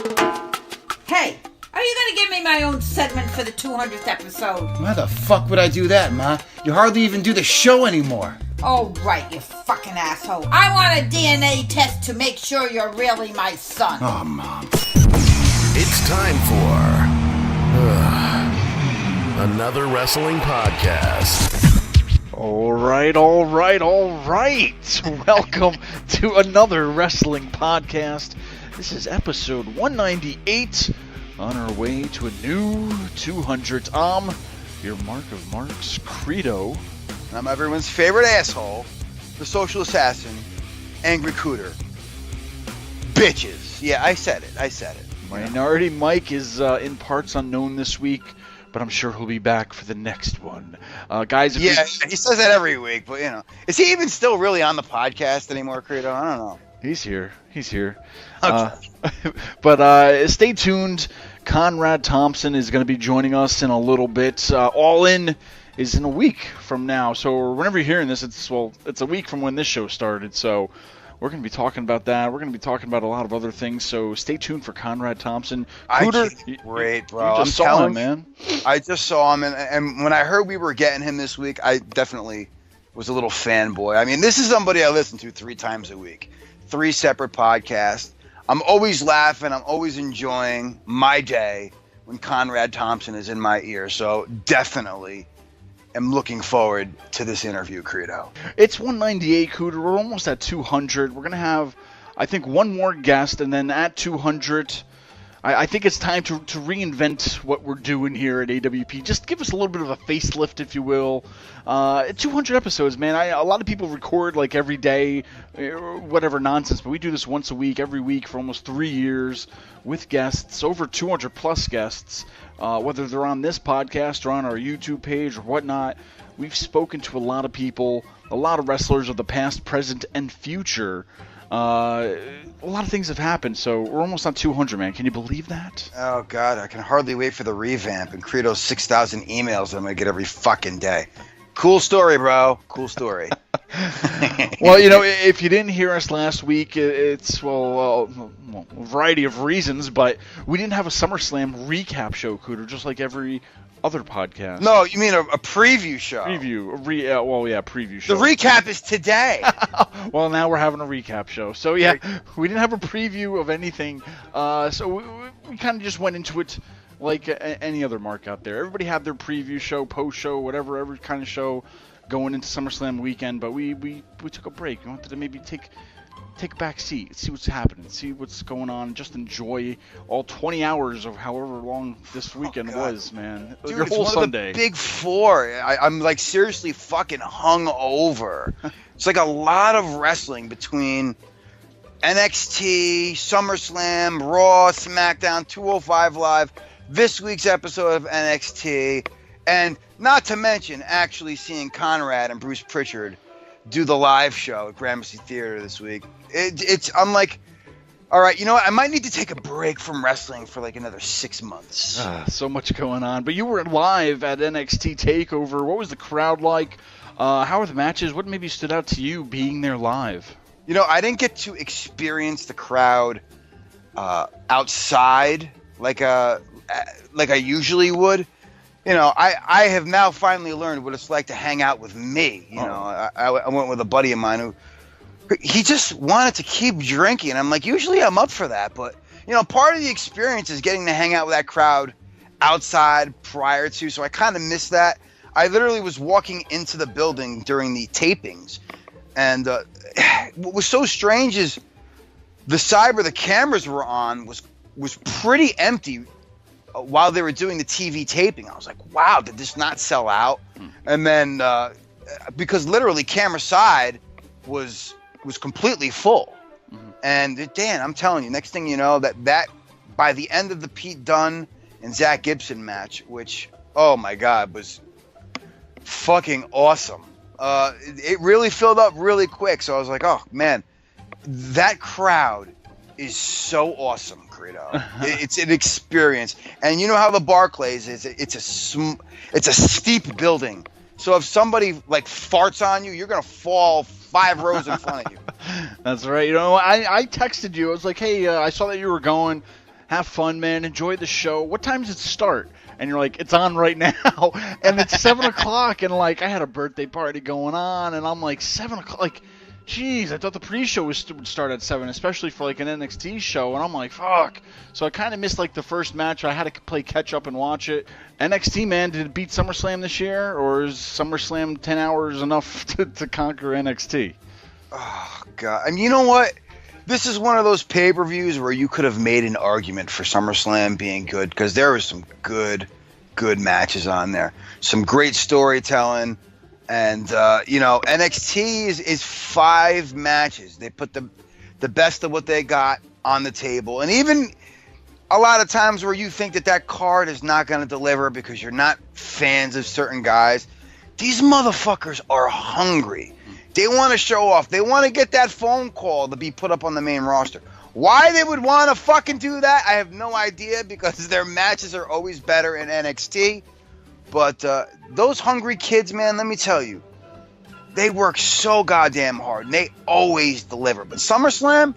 Hey, are you gonna give me my own segment for the 200th episode? Why the fuck would I do that, Ma? You hardly even do the show anymore. Oh, right, you fucking asshole. I want a DNA test to make sure you're really my son. Oh, Mom. It's time for another wrestling podcast. All right. Welcome to another wrestling podcast. This is episode 198, on our way to a new 200. I'm your Mark of Marks, Credo. I'm everyone's favorite asshole, the social assassin, Angry Cooter. Bitches. Yeah, I said it. Minority Mike is in parts unknown this week, but I'm sure he'll be back for the next one. Guys, he says that every week, but you know. Is he even still really on the podcast anymore, Credo? I don't know. He's here. Okay. But stay tuned. Conrad Thompson is going to be joining us in a little bit. All In is in a week from now. So whenever you're hearing this, it's a week from when this show started. So we're going to be talking about that. We're going to be talking about a lot of other things. So stay tuned for Conrad Thompson. Great, bro. You just saw him, man. I just saw him, and when I heard we were getting him this week, I definitely was a little fanboy. I mean, this is somebody I listen to 3 times a week. 3 separate podcasts. I'm always laughing. I'm always enjoying my day when Conrad Thompson is in my ear. So definitely am looking forward to this interview, Credo. It's 198, Cooter. We're almost at 200. We're going to have, I think, one more guest, and then at 200, I think it's time to reinvent what we're doing here at AWP. Just give us a little bit of a facelift, if you will. 200 episodes, man. A lot of people record like every day, whatever nonsense, but we do this once a week, every week for almost 3 years with guests, over 200 plus guests, whether they're on this podcast or on our YouTube page or whatnot. We've spoken to a lot of people, a lot of wrestlers of the past, present, and future. A lot of things have happened, so we're almost on 200, man. Can you believe that? Oh, God, I can hardly wait for the revamp and Credo's 6,000 emails that I'm going to get every fucking day. Cool story, bro. Cool story. Well, you know, if you didn't hear us last week, it's, a variety of reasons, but we didn't have a SummerSlam recap show, Cooter, just like every other podcast. No, you mean a preview show. Preview show. The recap is today. Well, now we're having a recap show. So, yeah, we didn't have a preview of anything. So we kind of just went into it like any other mark out there. Everybody had their preview show, post show, whatever, every kind of show going into SummerSlam weekend. But we took a break. We wanted to maybe take a back seat, see what's happening, see what's going on, just enjoy all 20 hours of however long this weekend was, man. Dude, your whole it's Sunday. Of the big 4. I'm like seriously fucking hung over. It's like a lot of wrestling between NXT, SummerSlam, Raw, SmackDown, 205 Live, this week's episode of NXT, and not to mention actually seeing Conrad and Bruce Prichard do the live show at Gramercy Theater this week. I'm like, all right, you know what? I might need to take a break from wrestling for like another 6 months. So much going on. But you were live at NXT Takeover. What was the crowd like? How were the matches? What maybe stood out to you being there live? You know, I didn't get to experience the crowd outside like I usually would. You know, I have now finally learned what it's like to hang out with me. You know, I went with a buddy of mine who he just wanted to keep drinking. I'm like, usually I'm up for that. But, you know, part of the experience is getting to hang out with that crowd outside prior to. So I kind of missed that. I literally was walking into the building during the tapings. And what was so strange is the side where the cameras were on was pretty empty while they were doing the TV taping. I was like, wow, did this not sell out? And then because literally camera side was completely full. And Dan, I'm telling you, next thing you know, that by the end of the Pete Dunne and Zach Gibson match, which, oh my God, was fucking awesome. It really filled up really quick. So I was like, oh man, that crowd is so awesome, Credo. It's an experience. And you know how the Barclays is? It's a steep building. So if somebody like farts on you, you're gonna fall 5 rows in front of you. That's right. You know, I texted you. I was like, hey, I saw that you were going. have fun, man. Enjoy the show. What time does it start? And you're like, it's on right now. And it's 7 o'clock. And, like, I had a birthday party going on. And I'm like, 7 o'clock. Like, geez, I thought the pre-show would start at 7, especially for, like, an NXT show. And I'm like, fuck. So I kind of missed, like, the first match. I had to play catch-up and watch it. NXT, man, did it beat SummerSlam this year? Or is SummerSlam 10 hours enough to conquer NXT? Oh, God. And you know what? This is one of those pay-per-views where you could have made an argument for SummerSlam being good, because there was some good matches on there. Some great storytelling. And, NXT is 5 matches. They put the best of what they got on the table. And even a lot of times where you think that card is not going to deliver because you're not fans of certain guys, these motherfuckers are hungry. They want to show off. They want to get that phone call to be put up on the main roster. Why they would want to fucking do that, I have no idea, because their matches are always better in NXT. But those hungry kids, man, let me tell you, they work so goddamn hard, and they always deliver. But SummerSlam,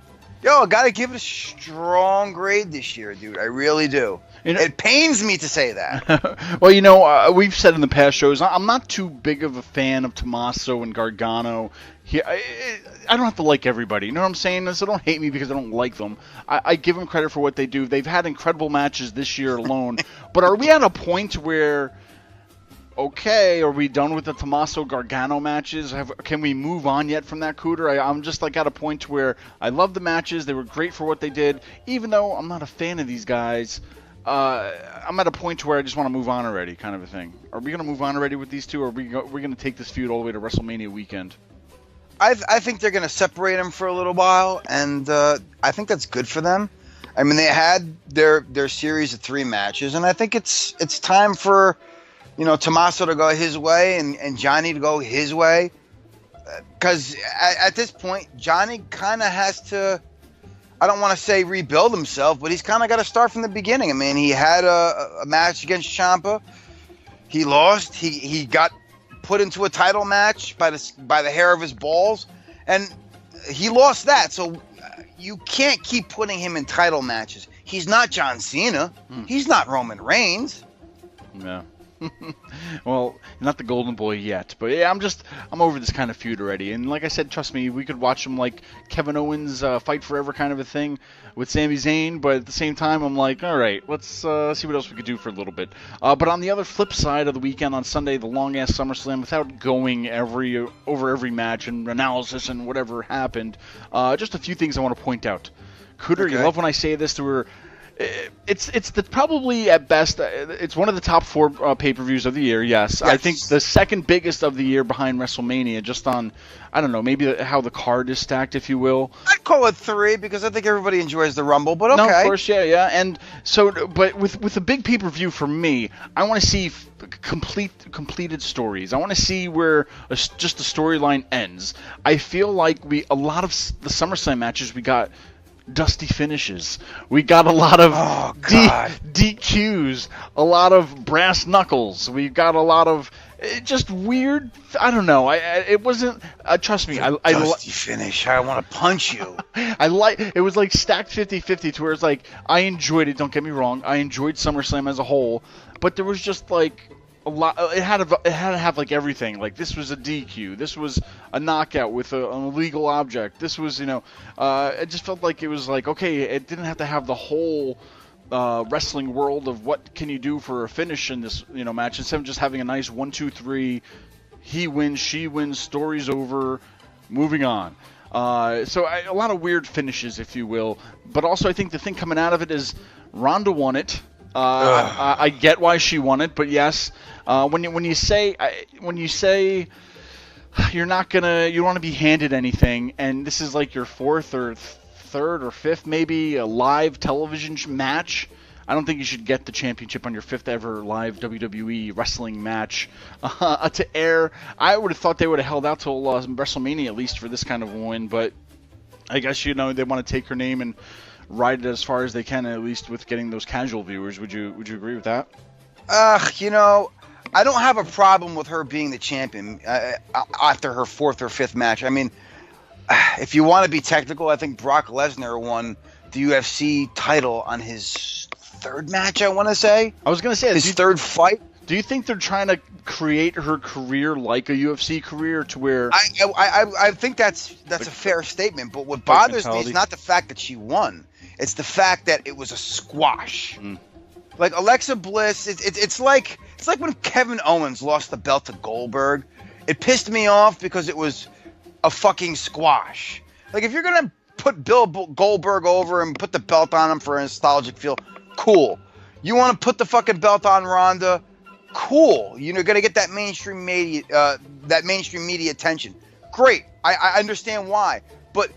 I got to give it a strong grade this year, dude. I really do. It pains me to say that. Well, we've said in the past shows, I'm not too big of a fan of Tommaso and Gargano. I don't have to like everybody. You know what I'm saying? So don't hate me because I don't like them. I give them credit for what they do. They've had incredible matches this year alone. But are we at a point where, okay, are we done with the Tommaso Gargano matches? Can we move on yet from that, Cooter? I'm just like at a point where I love the matches. They were great for what they did. Even though I'm not a fan of these guys, I'm at a point where I just want to move on already, kind of a thing. Are we going to move on already with these two, or are we going to take this feud all the way to WrestleMania weekend? I think they're going to separate them for a little while, and I think that's good for them. I mean, they had their series of 3 matches, and I think it's time for, Tommaso to go his way and Johnny to go his way. Because at this point, Johnny kind of has to, I don't want to say rebuild himself, but he's kind of got to start from the beginning. I mean, he had a match against Ciampa. He lost. He got put into a title match by the hair of his balls, and he lost that. So you can't keep putting him in title matches. He's not John Cena. He's not Roman Reigns. No. Well, not the Golden Boy yet, but yeah, I'm over this kind of feud already. And like I said, trust me, we could watch him like Kevin Owens fight forever kind of a thing with Sami Zayn, but at the same time, I'm like, all right, let's see what else we could do for a little bit. But on the other flip side of the weekend, on Sunday, the long-ass SummerSlam, without going over every match and analysis and whatever happened, just a few things I want to point out. Cooter, okay. You love when I say this. It's probably at best it's one of the top 4 pay-per-views of the year. Yes, I think the second biggest of the year behind WrestleMania. Just on, I don't know, maybe how the card is stacked, if you will. I'd call it 3 because I think everybody enjoys the Rumble. But okay, no, of course, yeah. And so, but with a big pay-per-view for me, I want to see completed stories. I want to see where just the storyline ends. I feel like a lot of the SummerSlam matches we got dusty finishes. We got a lot of DQs, a lot of brass knuckles. We got a lot of just weird. I don't know. It wasn't. Trust me. Dusty finish. I want to punch you. It was like stacked 50-50 to where it's like I enjoyed it. Don't get me wrong. I enjoyed SummerSlam as a whole, but there was just like a lot. It had to have like everything. Like this was a DQ. This was a knockout with an illegal object. This was, it just felt like it was like, okay, it didn't have to have the whole wrestling world of what can you do for a finish in this, match, instead of just having a nice 1, 2, 3, he wins, she wins, story's over, moving on. So a lot of weird finishes, if you will. But also I think the thing coming out of it is Ronda won it. I get why she won it, but yes, when you say you don't want to be handed anything, and this is like your 4th or 3rd or 5th maybe a live television match, I don't think you should get the championship on your 5th ever live WWE wrestling match to air. I would have thought they would have held out till WrestleMania at least for this kind of a win, but I guess they want to take her name and ride it as far as they can, at least with getting those casual viewers. Would you agree with that? I don't have a problem with her being the champion after her 4th or 5th match. I mean, if you want to be technical, I think Brock Lesnar won the UFC title on his third match, I want to say. I was going to say, his third fight. Do you think they're trying to create her career like a UFC career to where... I think that's a fair statement, but what bothers me is not the fact that she won. It's the fact that it was a squash. Like Alexa Bliss, it's like when Kevin Owens lost the belt to Goldberg. It pissed me off because it was a fucking squash. Like, if you're going to put Bill Goldberg over and put the belt on him for a nostalgic feel, cool. You want to put the fucking belt on Ronda, cool. You're going to get that mainstream media attention. Great. I understand why. But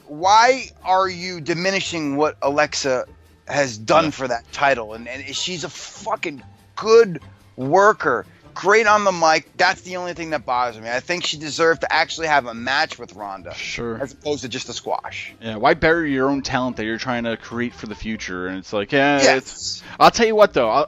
why are you diminishing what Alexa has done for that title? And she's a fucking good worker. Great on the mic. That's the only thing that bothers me. I think she deserved to actually have a match with Ronda. Sure. As opposed to just a squash. Yeah, why bury your own talent that you're trying to create for the future? And it's like, it's... I'll tell you what, though.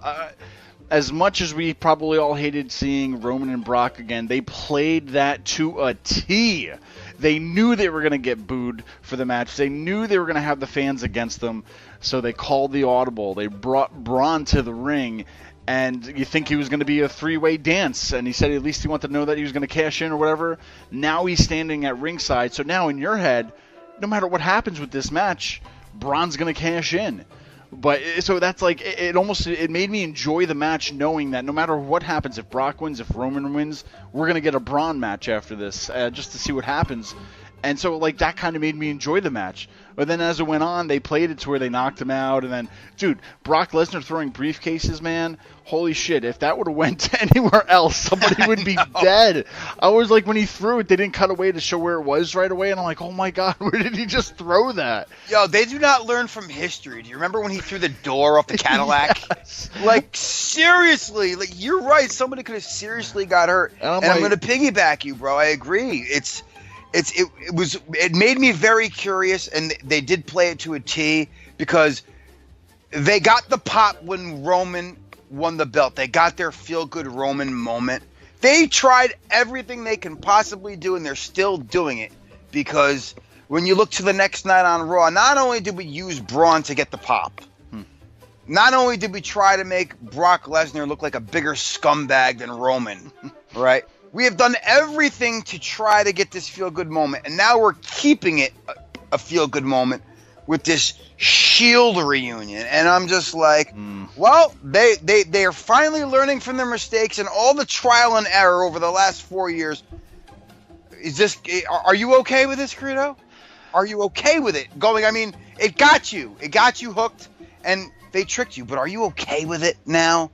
As much as we probably all hated seeing Roman and Brock again, they played that to a T. They knew they were going to get booed for the match. They knew they were going to have the fans against them. So they called the audible. They brought Braun to the ring. And you think he was going to be a three-way dance, and he said at least he wanted to know that he was going to cash in or whatever. Now he's standing at ringside, so now in your head, no matter what happens with this match, Braun's going to cash in. But so that's like it made me enjoy the match knowing that no matter what happens, if Brock wins, if Roman wins, we're going to get a Braun match after this just to see what happens. And so, like, that kind of made me enjoy the match. But then as it went on, they played it to where they knocked him out. And then, dude, Brock Lesnar throwing briefcases, man, holy shit. If that would have went anywhere else, somebody would be dead. I was like, when he threw it, they didn't cut away to show where it was right away. And I'm like, oh, my God, where did he just throw that? Yo, they do not learn from history. Do you remember when he threw the door off the Cadillac? Yes. Like, seriously. Like, you're right. Somebody could have seriously got hurt. And I'm going to piggyback you, bro. I agree. It made me very curious, and they did play it to a T because they got the pop when Roman won the belt. They got their feel-good Roman moment. They tried everything they can possibly do, and they're still doing it because when you look to the next night on Raw, not only did we use Braun to get the pop, not only did we try to make Brock Lesnar look like a bigger scumbag than Roman, right? We have done everything to try to get this feel-good moment, and now we're keeping it a feel-good moment with this Shield reunion. And I'm just like, well, they are finally learning from their mistakes and all the trial and error over the last 4 years. Are you okay with this, Credo? Are you okay with it? It got you hooked, and they tricked you, but are you okay with it now?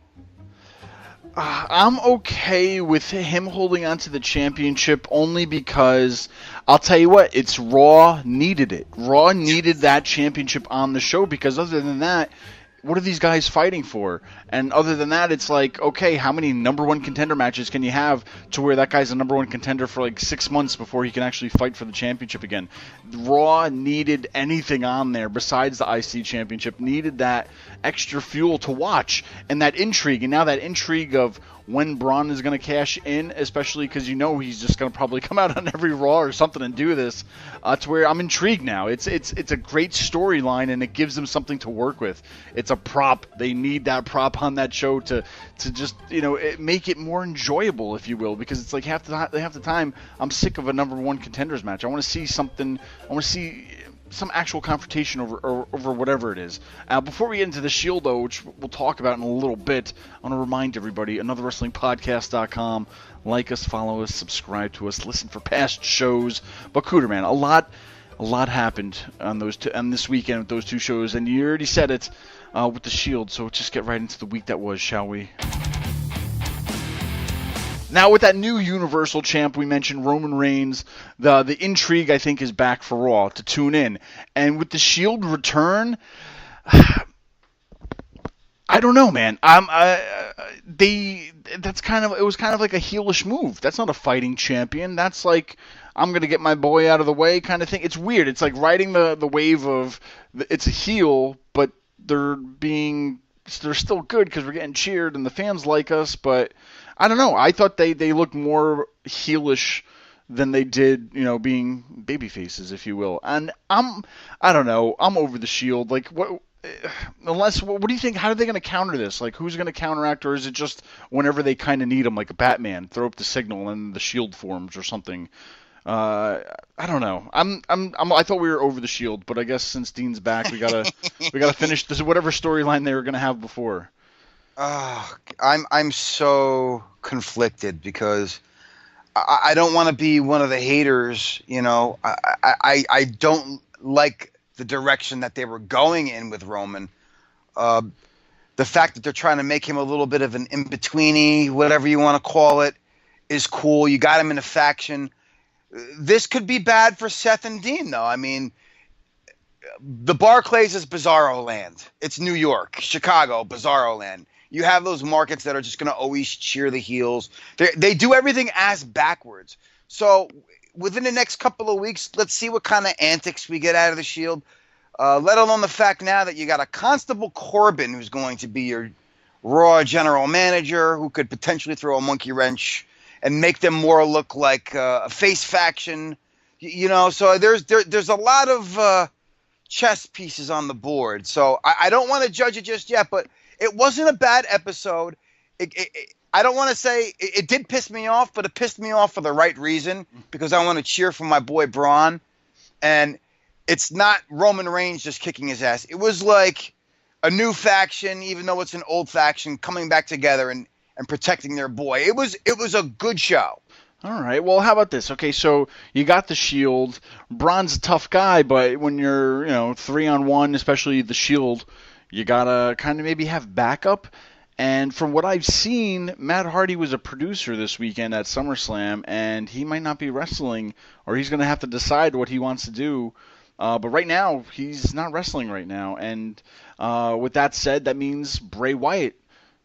I'm okay with him holding on to the championship only because, I'll tell you what, it's Raw needed it. Raw needed that championship on the show because other than that, what are these guys fighting for? And other than that, it's like, okay, how many number one contender matches can you have to where that guy's a number one contender for like 6 months before he can actually fight for the championship again? Raw needed anything on there besides the IC championship, needed that extra fuel to watch and that intrigue. And now that intrigue of when Braun is going to cash in, especially because he's just going to probably come out on every Raw or something and do this, to where I'm intrigued now. It's a great storyline and it gives them something to work with. It's a prop. They need that prop on that show to just make it more enjoyable, if you will, because it's like half the time I'm sick of a number one contenders match. I want to see something. I want to see some actual confrontation over whatever it is. Before we get into the Shield, though, which we'll talk about in a little bit, I want to remind everybody, anotherwrestlingpodcast.com. Like us, follow us, subscribe to us, listen for past shows. But Cooter, man, a lot happened on this weekend with those two shows, and you already said it with the Shield, so let's just get right into the week that was, shall we? Now, with that new Universal Champ, we mentioned Roman Reigns. The intrigue, I think, is back for Raw to tune in. And with the Shield return, I don't know, man. It was kind of like a heelish move. That's not a fighting champion. That's like, I'm gonna get my boy out of the way kind of thing. It's weird. It's like riding the wave of it's a heel, but they're still good because we're getting cheered and the fans like us, but I don't know. I thought they looked more heelish than they did, being baby faces, if you will. And I don't know, I'm over the Shield. Like, what do you think? How are they going to counter this? Like, who's going to counteract, or is it just whenever they kind of need them, like a Batman, throw up the signal and the Shield forms or something? I don't know. I thought we were over the Shield, but I guess since Dean's back, we gotta finish this whatever storyline they were gonna have before. I'm so conflicted because I don't want to be one of the haters. I don't like the direction that they were going in with Roman. The fact that they're trying to make him a little bit of an in-betweeny, whatever you want to call it, is cool. You got him in a faction. This could be bad for Seth and Dean, though. I mean, the Barclays is Bizarro Land. It's New York, Chicago, Bizarro Land. You have those markets that are just going to always cheer the heels. They do everything ass backwards. So within the next couple of weeks, let's see what kind of antics we get out of the Shield. Let alone the fact now that you got a Constable Corbin who's going to be your Raw general manager who could potentially throw a monkey wrench and make them more look like a face faction, So there's a lot of chess pieces on the board. So I don't want to judge it just yet, but it wasn't a bad episode. I don't want to say it did piss me off, but it pissed me off for the right reason because I want to cheer for my boy Braun, and it's not Roman Reigns just kicking his ass. It was like a new faction, even though it's an old faction, coming back together and protecting their boy. It was a good show. All right. Well, how about this? Okay, so you got the Shield. Braun's a tough guy, but when you're, 3-on-1, especially the Shield, you gotta kind of maybe have backup. And from what I've seen, Matt Hardy was a producer this weekend at SummerSlam, and he might not be wrestling, or he's gonna have to decide what he wants to do. But right now, he's not wrestling right now. And with that said, that means Bray Wyatt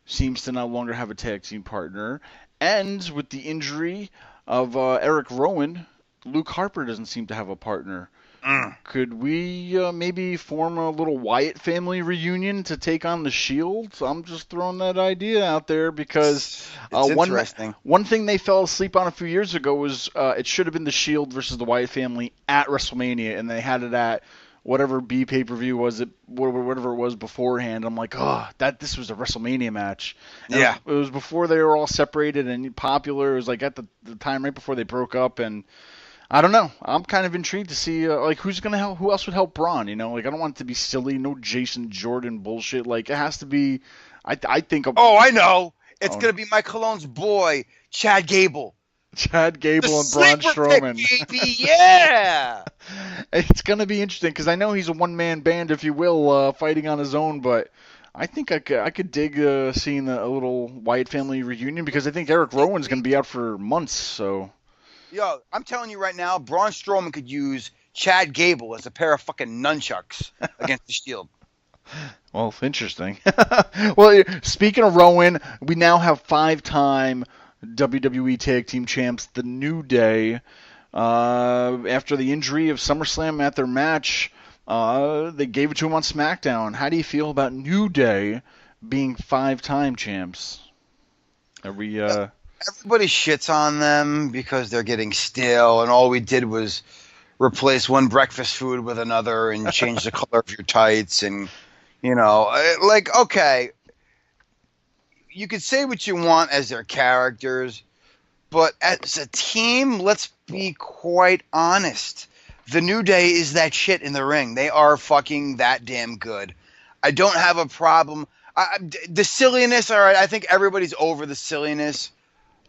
seems to no longer have a tag team partner. And with the injury of Eric Rowan, Luke Harper doesn't seem to have a partner. Could we maybe form a little Wyatt family reunion to take on the Shield? I'm just throwing that idea out there because one thing they fell asleep on a few years ago was it should have been the Shield versus the Wyatt family at WrestleMania, and they had it at whatever B pay-per-view was, whatever it was beforehand. I'm like, this was a WrestleMania match. And yeah. It was before they were all separated and popular. It was like at the time right before they broke up, and I don't know. I'm kind of intrigued to see who else would help Braun. I don't want it to be silly. No Jason Jordan bullshit. Like it has to be. I think. I know. It's gonna be Mike Cologne's boy, Chad Gable. Chad Gable and Braun Strowman. Baby, yeah. It's gonna be interesting because I know he's a one-man band, if you will, fighting on his own. But I think I could dig seeing a little Wyatt family reunion because I think Eric Rowan's gonna be out for months. So. Yo, I'm telling you right now, Braun Strowman could use Chad Gable as a pair of fucking nunchucks against the Shield. Well, interesting. Well, speaking of Rowan, we now have 5-time WWE Tag Team Champs, The New Day. After the injury of SummerSlam at their match, they gave it to him on SmackDown. How do you feel about New Day being 5-time champs? Are we... Everybody shits on them because they're getting stale, and all we did was replace one breakfast food with another and change the color of your tights. And, okay, you could say what you want as their characters, but as a team, let's be quite honest. The New Day is that shit in the ring. They are fucking that damn good. I don't have a problem. The silliness, all right, I think everybody's over the silliness.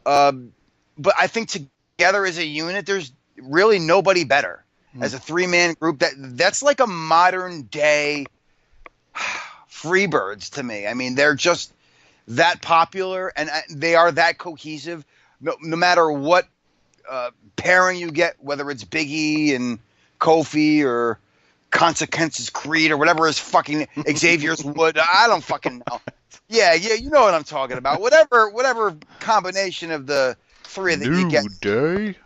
But I think together as a unit, there's really nobody better. As a 3-man group, that's like a modern day Freebirds to me. I mean, they're just that popular and they are that cohesive. No matter what pairing you get, whether it's Big E and Kofi or Consequences Creed or whatever is fucking Xavier's Wood. I don't fucking know. Yeah, you know what I'm talking about. Whatever combination of the three that you get. New Day?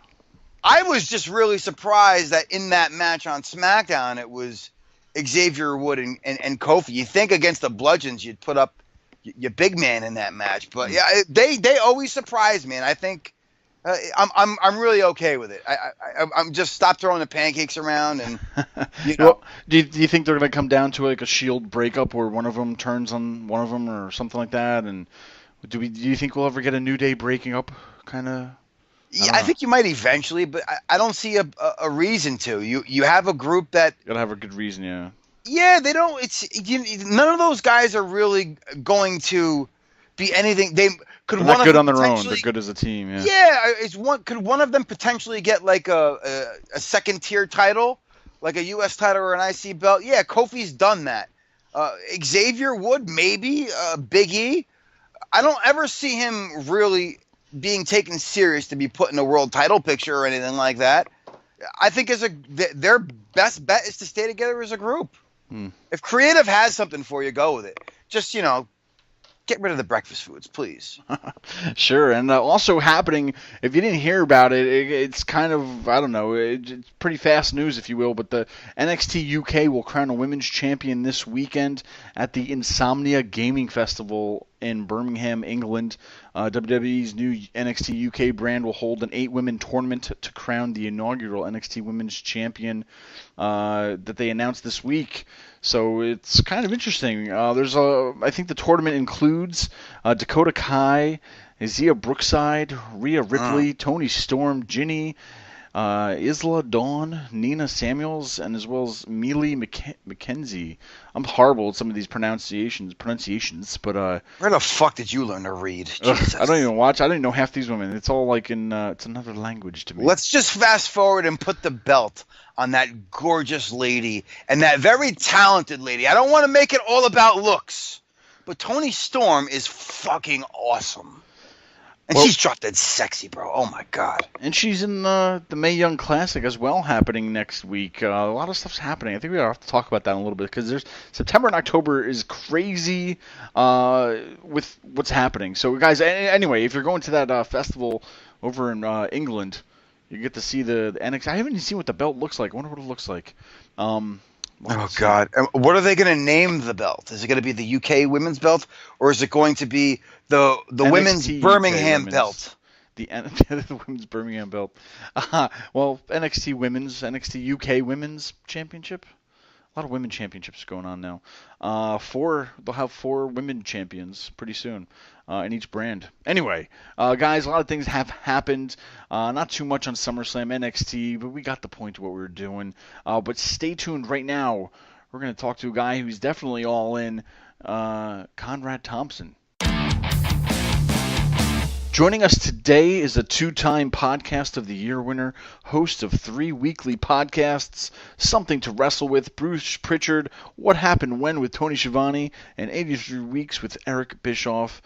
I was just really surprised that in that match on SmackDown, it was Xavier Wood and Kofi. You think against the Bludgeons, you'd put up your big man in that match. But yeah, they always surprise me. And I think I'm really okay with it. I'm just stop throwing the pancakes around and Well, do you think they're going to come down to like a Shield breakup where one of them turns on one of them or something like that? And do you think we'll ever get a New Day breaking up kind of? Yeah, I think you might eventually, but I don't see a reason to. You have a group that Gotta have a good reason, yeah. Yeah, they don't. None of those guys are really going to be anything. They're not good on their own. They're good as a team. Yeah. Yeah, could one of them potentially get like a second tier title, like a U.S. title or an IC belt? Yeah, Kofi's done that. Xavier would maybe. Big E. I don't ever see him really being taken serious to be put in a world title picture or anything like that. I think their best bet is to stay together as a group. If creative has something for you, go with it. Just, get rid of the breakfast foods, please. Sure. And also happening, if you didn't hear about it, it's kind of, I don't know, it's pretty fast news, if you will, but the NXT UK will crown a women's champion this weekend at the Insomnia Gaming Festival in Birmingham, England. WWE's new NXT UK brand will hold an 8-women tournament to crown the inaugural NXT Women's Champion that they announced this week. So it's kind of interesting. I think the tournament includes Dakota Kai, Zia Brookside, Rhea Ripley, Toni Storm, Ginny, Isla Dawn, Nina Samuels, and as well as Mealy McKenzie. I'm horrible at some of these pronunciations, but where the fuck did you learn to read? I don't even watch. I don't even know half these women. It's all like it's another language to me. Let's just fast forward and put the belt on that gorgeous lady and that very talented lady. I don't want to make it all about looks, but Toni Storm is fucking awesome. And she's drop dead sexy, bro. Oh, my God. And she's in the Mae Young Classic as well, happening next week. A lot of stuff's happening. I think we have to talk about that in a little bit, because September and October is crazy with what's happening. So, guys, anyway, if you're going to that festival over in England, you get to see the NXT. I haven't even seen what the belt looks like. I wonder what it looks like. Oh, God. What are they going to name the belt? Is it going to be the UK women's belt, or is it going to be the women's Birmingham belt? The women's Birmingham belt. Well, NXT UK women's championship. A lot of women championships going on now. They'll have 4 women champions pretty soon in each brand. Anyway, guys, a lot of things have happened. Not too much on SummerSlam NXT, but we got the point of what we were doing. But stay tuned right now. We're going to talk to a guy who's definitely all in, Conrad Thompson. Joining us today is a 2-time Podcast of the Year winner, host of 3 weekly podcasts, Something to Wrestle With, Bruce Prichard, What Happened When with Tony Schiavone, and 83 Weeks with Eric Bischoff,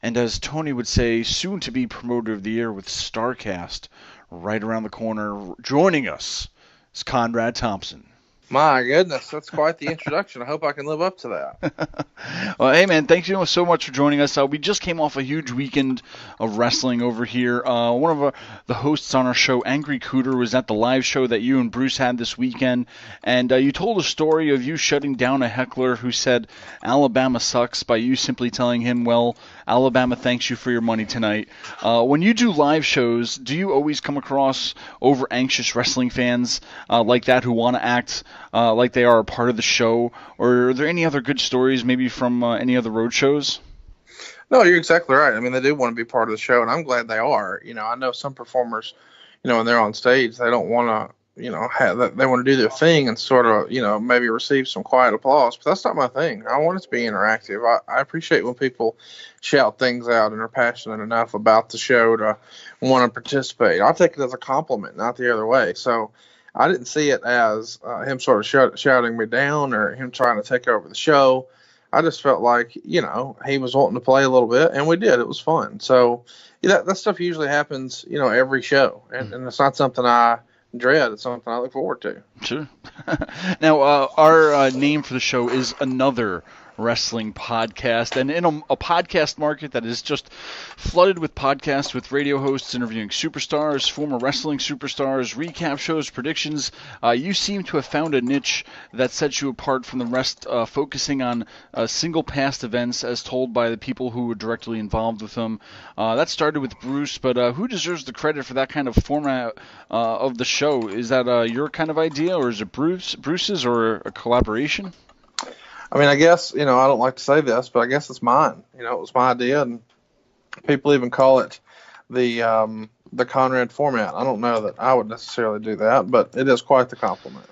and as Tony would say, soon to be Promoter of the Year with Starrcast. Right around the corner, joining us is Conrad Thompson. My goodness, that's quite the introduction. I hope I can live up to that. Well, hey, man, thank you so much for joining us. We just came off a huge weekend of wrestling over here. One of the hosts on our show, Angry Cooter, was at the live show that you and Bruce had this weekend, and you told a story of you shutting down a heckler who said Alabama sucks by you simply telling him, well, Alabama thanks you for your money tonight. When you do live shows, do you always come across over-anxious wrestling fans like that who want to act like they are a part of the show? Or are there any other good stories maybe from any other road shows? No, you're exactly right. I mean, they do want to be part of the show, and I'm glad they are. I know some performers, when they're on stage, they don't want to, they want to do their thing and sort of, maybe receive some quiet applause. But that's not my thing. I want it to be interactive. I appreciate when people shout things out and are passionate enough about the show to want to participate. I take it as a compliment, not the other way. So I didn't see it as him sort of shouting me down or him trying to take over the show. I just felt like, he was wanting to play a little bit, and we did. It was fun. So that stuff usually happens, every show, and it's not something I dread. It's something I look forward to. Sure. Now, our name for the show is Another wrestling podcast. And in a podcast market that is just flooded with podcasts with radio hosts interviewing superstars, former wrestling superstars, recap shows, predictions, you seem to have found a niche that sets you apart from the rest, focusing on single past events as told by the people who were directly involved with them. That started with Bruce, but who deserves the credit for that kind of format of the show? Is that your kind of idea, or is it Bruce's, or a collaboration? I mean, I guess, I don't like to say this, but I guess it's mine. It was my idea, and people even call it the Conrad format. I don't know that I would necessarily do that, but it is quite the compliment.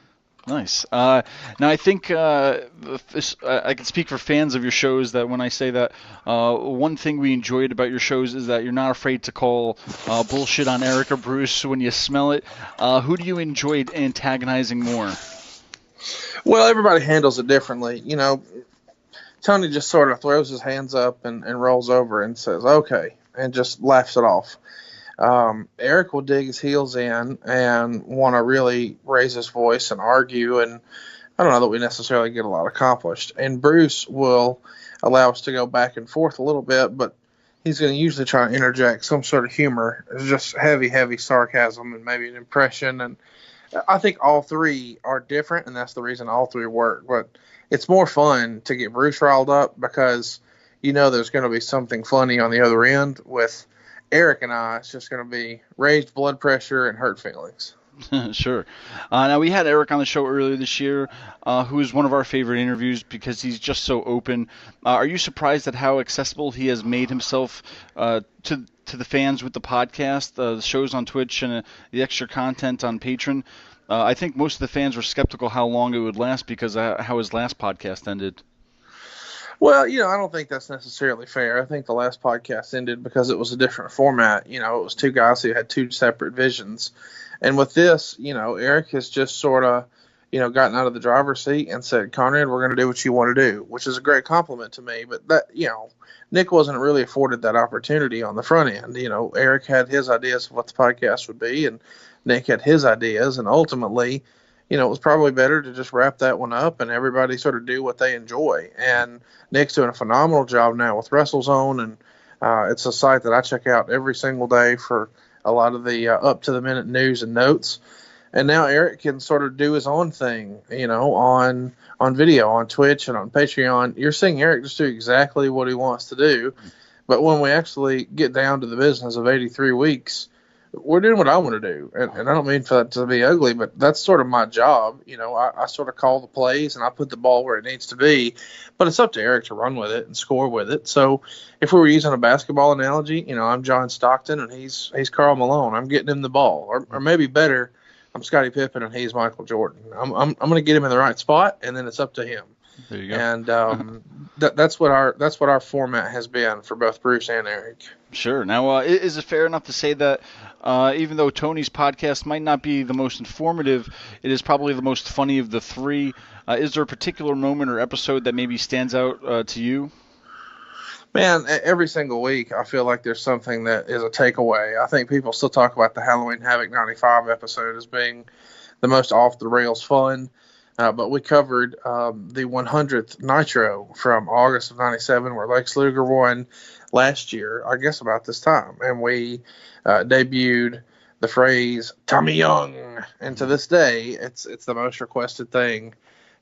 Nice. Now, I think I can speak for fans of your shows that when I say that one thing we enjoyed about your shows is that you're not afraid to call bullshit on Eric or Bruce when you smell it. Who do you enjoy antagonizing more? Well, everybody handles it differently. Tony just sort of throws his hands up and rolls over and says, okay, and just laughs it off. Eric will dig his heels in and want to really raise his voice and argue, and I don't know that we necessarily get a lot accomplished. And Bruce will allow us to go back and forth a little bit, but he's going to usually try to interject some sort of humor. It's just heavy sarcasm and maybe an impression. And I think all three are different, and that's the reason all three work. But it's more fun to get Bruce riled up because there's going to be something funny on the other end. With Eric and I, it's just going to be raised blood pressure and hurt feelings. Sure. Now, we had Eric on the show earlier this year, who is one of our favorite interviews because he's just so open. Are you surprised at how accessible he has made himself to the fans with the podcast, the shows on Twitch, and the extra content on Patreon? I think most of the fans were skeptical how long it would last because how his last podcast ended. Well, I don't think that's necessarily fair. I think the last podcast ended because it was a different format. It was two guys who had two separate visions. And with this, Eric has just sort of, gotten out of the driver's seat and said, Conrad, we're going to do what you want to do, which is a great compliment to me. But that, Nick wasn't really afforded that opportunity on the front end. Eric had his ideas of what the podcast would be, and Nick had his ideas. And ultimately, it was probably better to just wrap that one up and everybody sort of do what they enjoy. And Nick's doing a phenomenal job now with WrestleZone, and it's a site that I check out every single day for a lot of the up-to-the-minute news and notes. And now Eric can sort of do his own thing, on video, on Twitch and on Patreon. You're seeing Eric just do exactly what he wants to do. But when we actually get down to the business of 83 weeks, we're doing what I want to do. And I don't mean for that to be ugly, but that's sort of my job. I sort of call the plays and I put the ball where it needs to be. But it's up to Eric to run with it and score with it. So if we were using a basketball analogy, I'm John Stockton and he's Karl Malone. I'm getting him the ball. Or maybe better, I'm Scottie Pippen and he's Michael Jordan. I'm going to get him in the right spot, and then it's up to him. There you go. And that's what our format has been for both Bruce and Eric. Sure. Now, is it fair enough to say that even though Tony's podcast might not be the most informative, it is probably the most funny of the three? Is there a particular moment or episode that maybe stands out to you? Man, every single week I feel like there's something that is a takeaway. I think people still talk about the Halloween Havoc 95 episode as being the most off-the-rails fun. But we covered the 100th Nitro from August of 97, where Lex Luger won last year, I guess about this time. And we debuted the phrase Tommy Young. And to this day, it's the most requested thing,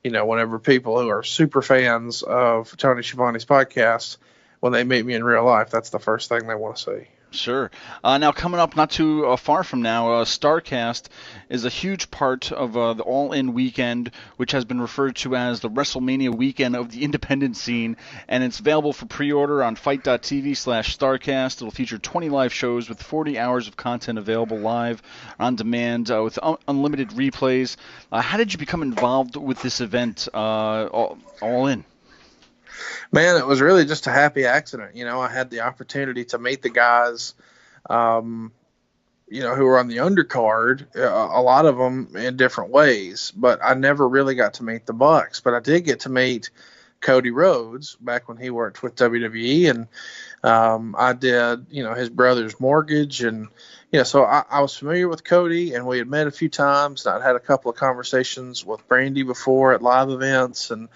whenever people who are super fans of Tony Schiavone's podcast, when they meet me in real life, that's the first thing they want to see. Sure. Now, coming up not too far from now, Starrcast is a huge part of the All-In weekend, which has been referred to as the WrestleMania weekend of the independent scene, and it's available for pre-order on fight.tv/Starrcast. It'll feature 20 live shows with 40 hours of content available live on demand with unlimited replays. How did you become involved with this event, All-In? Man, it was really just a happy accident. I had the opportunity to meet the guys, who were on the undercard, a lot of them in different ways, but I never really got to meet the Bucks. But I did get to meet Cody Rhodes back when he worked with WWE, and I did, his brother's mortgage, and so I was familiar with Cody, and we had met a few times, and I'd had a couple of conversations with Brandy before at live events, and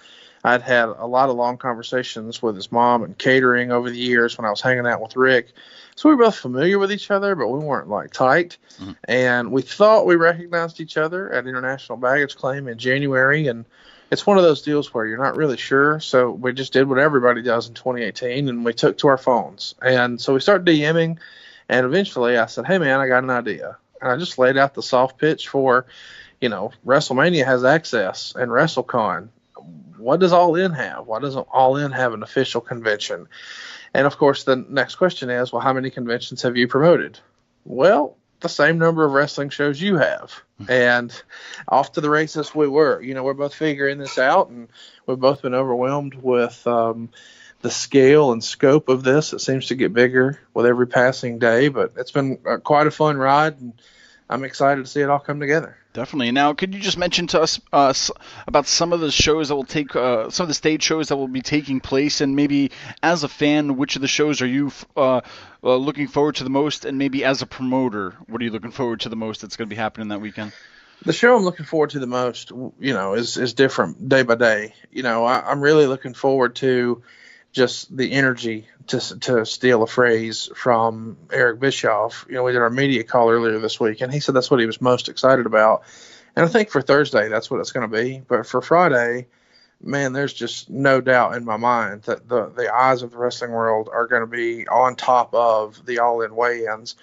I'd had a lot of long conversations with his mom and catering over the years when I was hanging out with Rick. So we were both familiar with each other, but we weren't like tight. Mm-hmm. And we thought we recognized each other at International Baggage Claim in January. And it's one of those deals where you're not really sure. So we just did what everybody does in 2018, and we took to our phones. And so we started DMing, and eventually I said, hey, man, I got an idea. And I just laid out the soft pitch for, WrestleMania has Access and WrestleCon. What does All In have? Why doesn't All In have an official convention? And, of course, the next question is, well, how many conventions have you promoted? Well, the same number of wrestling shows you have. And off to the races we were. We're both figuring this out, and we've both been overwhelmed with the scale and scope of this. It seems to get bigger with every passing day, but it's been quite a fun ride, and I'm excited to see it all come together. Definitely. Now, could you just mention to us about some of the shows that will take, some of the stage shows that will be taking place, and maybe as a fan, which of the shows are you looking forward to the most, and maybe as a promoter, what are you looking forward to the most that's going to be happening that weekend? The show I'm looking forward to the most, is different day by day. I'm really looking forward to just the energy, to steal a phrase from Eric Bischoff. We did our media call earlier this week, and he said that's what he was most excited about. And I think for Thursday, that's what it's going to be. But for Friday, man, there's just no doubt in my mind that the eyes of the wrestling world are going to be on top of the All-In weigh-ins.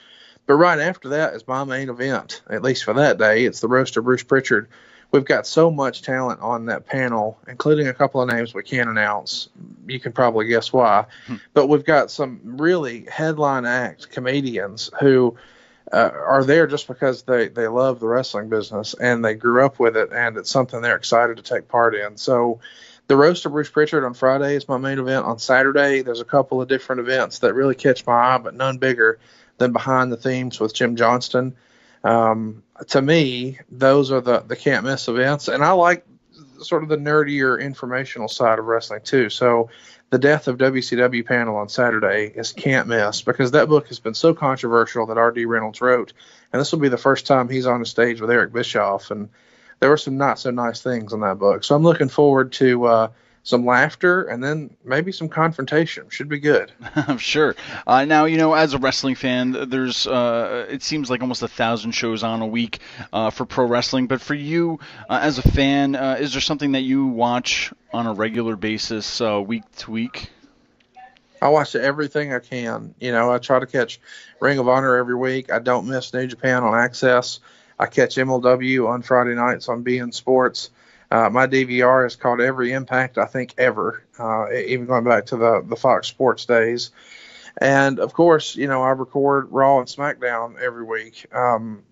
But right after that is my main event, at least for that day. It's the roast of Bruce Prichard. We've got so much talent on that panel, including a couple of names we can't announce. You can probably guess why. But we've got some really headline act comedians who are there just because they love the wrestling business and they grew up with it, and it's something they're excited to take part in. So the roast of Bruce Prichard on Friday is my main event. On Saturday, there's a couple of different events that really catch my eye, but none bigger than Behind the Themes with Jim Johnston. To me, those are the can't miss events, and I like sort of the nerdier informational side of wrestling too. So the Death of WCW panel on Saturday is can't miss, because that book has been so controversial that R.D. Reynolds wrote, and this will be the first time he's on a stage with Eric Bischoff, and there were some not so nice things in that book. So I'm looking forward to some laughter, and then maybe some confrontation. Should be good. I'm sure. Now, as a wrestling fan, there's it seems like almost 1,000 shows on a week for pro wrestling. But for you, as a fan, is there something that you watch on a regular basis, week to week? I watch everything I can. I try to catch Ring of Honor every week. I don't miss New Japan on Access. I catch MLW on Friday nights on beIN Sports. My DVR has caught every Impact, I think, ever, even going back to the Fox Sports days. And, of course, I record Raw and SmackDown every week.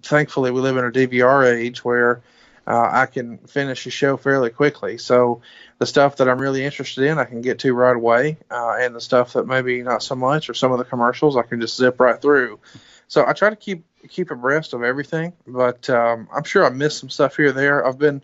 Thankfully, we live in a DVR age where I can finish a show fairly quickly. So the stuff that I'm really interested in, I can get to right away. And the stuff that maybe not so much, or some of the commercials, I can just zip right through. So I try to keep abreast of everything. But I'm sure I missed some stuff here or there. I've been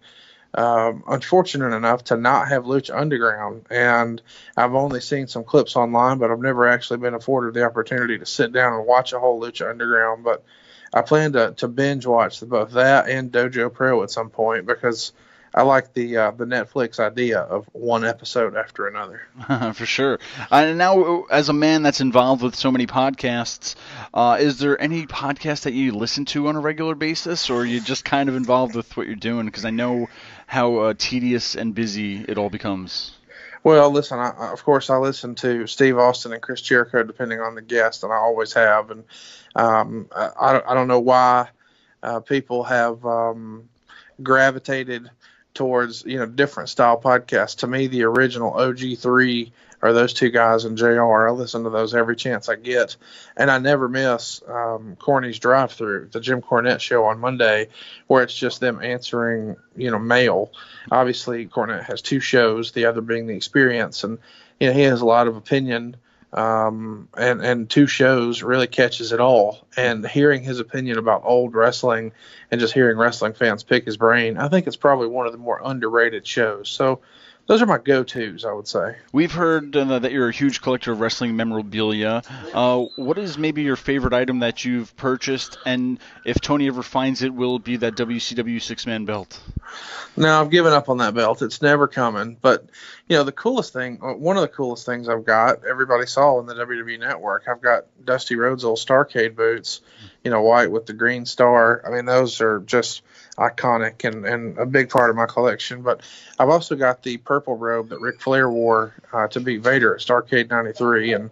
unfortunate enough to not have Lucha Underground, and I've only seen some clips online, but I've never actually been afforded the opportunity to sit down and watch a whole Lucha Underground. But I plan to binge watch both that and Dojo Pro at some point, because I like the Netflix idea of one episode after another. For sure. And now, as a man that's involved with so many podcasts, is there any podcast that you listen to on a regular basis, or are you just kind of involved with what you're doing? Because I know how tedious and busy it all becomes. Well, listen, of course, I listen to Steve Austin and Chris Jericho, depending on the guest, and I always have. And I don't know why people have gravitated towards different style podcasts. To me, the original OG3 are those two guys and JR. I listen to those every chance I get, and I never miss Corny's Drive-Thru, the Jim Cornette show on Monday, where it's just them answering mail. Obviously, Cornette has two shows, the other being The Experience, and he has a lot of opinion. And two shows really catches it all. And hearing his opinion about old wrestling and just hearing wrestling fans pick his brain, I think it's probably one of the more underrated shows. So Those are my go-tos, I would say. We've heard that you're a huge collector of wrestling memorabilia. What is maybe your favorite item that you've purchased? And if Tony ever finds it, will it be that WCW six-man belt? No, I've given up on that belt. It's never coming. But, the coolest thing, one of the coolest things I've got, everybody saw in the WWE Network, I've got Dusty Rhodes' old Starrcade boots, white with the green star. I mean, those are just iconic and a big part of my collection. But I've also got the purple robe that Ric Flair wore to beat Vader at Starrcade 93. And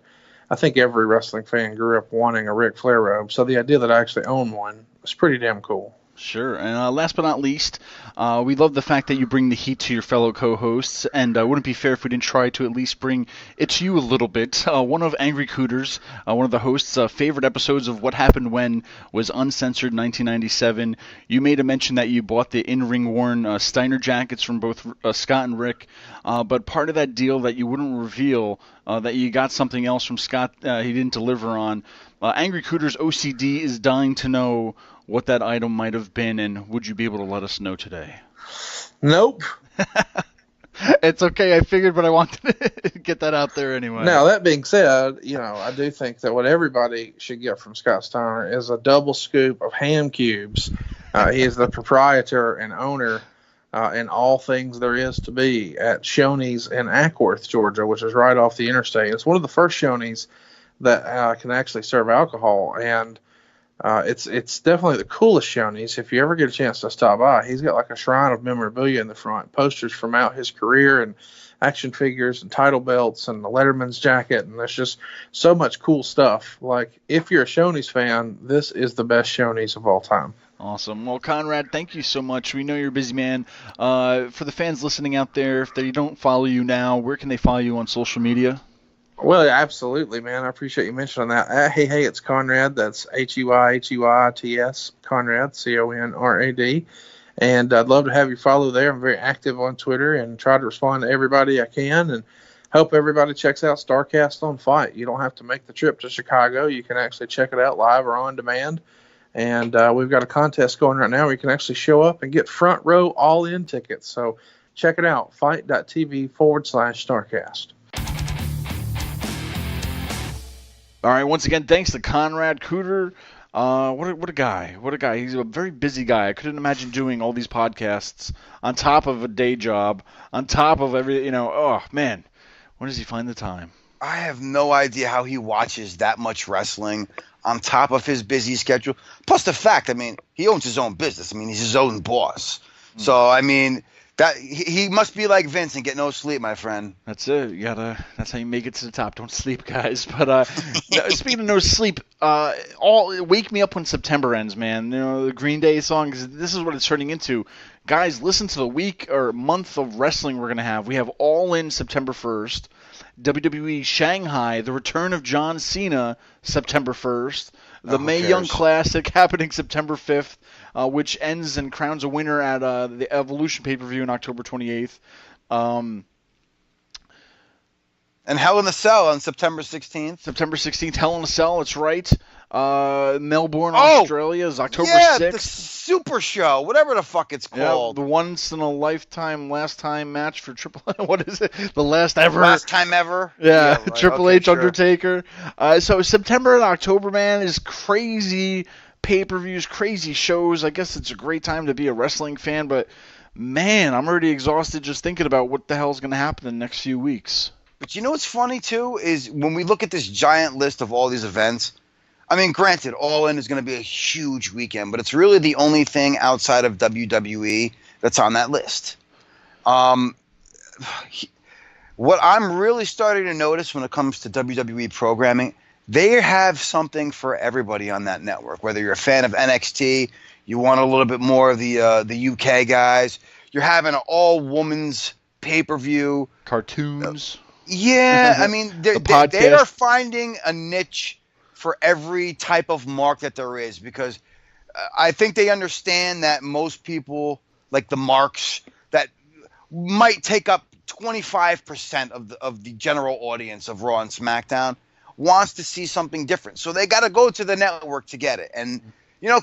I think every wrestling fan grew up wanting a Ric Flair robe. So the idea that I actually own one was pretty damn cool. Sure. And last but not least, we love the fact that you bring the heat to your fellow co-hosts, and it wouldn't be fair if we didn't try to at least bring it to you a little bit. One of Angry Cooter's, one of the hosts' favorite episodes of What Happened When was Uncensored 1997. You made a mention that you bought the in-ring worn Steiner jackets from both Scott and Rick, but part of that deal that you wouldn't reveal, that you got something else from Scott he didn't deliver on. Angry Cooter's OCD is dying to know what that item might have been, and would you be able to let us know today? Nope. It's okay, I figured, but I wanted to get that out there anyway. Now, that being said, I do think that what everybody should get from Scott Steiner is a double scoop of ham cubes. He is the proprietor and owner in all things there is to be at Shoney's in Ackworth, Georgia, which is right off the interstate. It's one of the first Shoney's that can actually serve alcohol, and it's definitely the coolest Shoney's. If you ever get a chance to stop by, he's got like a shrine of memorabilia in the front, posters from out his career and action figures and title belts and the Letterman's jacket, and there's just so much cool stuff. Like, if you're a Shoney's fan, this is the best Shoney's of all time. Awesome. Well, Conrad, thank you so much. We know you're a busy man. For the fans listening out there, if they don't follow you now, where can they follow you on social media? Well, absolutely, man. I appreciate you mentioning that. Hey, it's Conrad. That's H-E-Y-H-E-Y-T-S, Conrad, C-O-N-R-A-D. And I'd love to have you follow there. I'm very active on Twitter and try to respond to everybody I can. And hope everybody checks out Starrcast on Fight. You don't have to make the trip to Chicago. You can actually check it out live or on demand. And we've got a contest going right now where you can actually show up and get front row all-in tickets. So check it out, fight.tv/Starrcast. All right, once again, thanks to Conrad Cooter. What a guy. What a guy. He's a very busy guy. I couldn't imagine doing all these podcasts on top of a day job, on top of oh, man. When does he find the time? I have no idea how he watches that much wrestling on top of his busy schedule. Plus the fact, he owns his own business. He's his own boss. So, that he must be like Vince and get no sleep, my friend. That's it. That's how you make it to the top. Don't sleep, guys. But speaking of no sleep, wake me up when September ends, man. The Green Day song. This is what it's turning into. Guys, listen to the week or month of wrestling we're gonna have. We have All In September 1st, WWE Shanghai, the return of John Cena September 1st, the Mae Young Classic happening September 5th. Which ends and crowns a winner at the Evolution pay-per-view on October 28th. And Hell in a Cell on September 16th. September 16th, Hell in a Cell, that's right. Melbourne, Australia is October 6th. Yeah, the Super Show, whatever the fuck it's called. Yeah, the once-in-a-lifetime last-time match for Triple H. What is it? The last ever. Last time ever? Yeah, right. Triple H, sure. Undertaker. So September and October, man, is crazy. Pay-per-views, crazy shows. I guess it's a great time to be a wrestling fan, but man, I'm already exhausted just thinking about what the hell's going to happen in the next few weeks. But you know what's funny too is when we look at this giant list of all these events, granted, All In is going to be a huge weekend, but it's really the only thing outside of WWE that's on that list. What I'm really starting to notice when it comes to WWE programming, they have something for everybody on that network. Whether you're a fan of NXT, you want a little bit more of the UK guys, you're having an all-women's pay-per-view. Cartoons. Yeah, they are finding a niche for every type of mark that there is, because I think they understand that most people, like the marks, that might take up 25% of the general audience of Raw and SmackDown, wants to see something different. So they got to go to the network to get it. And,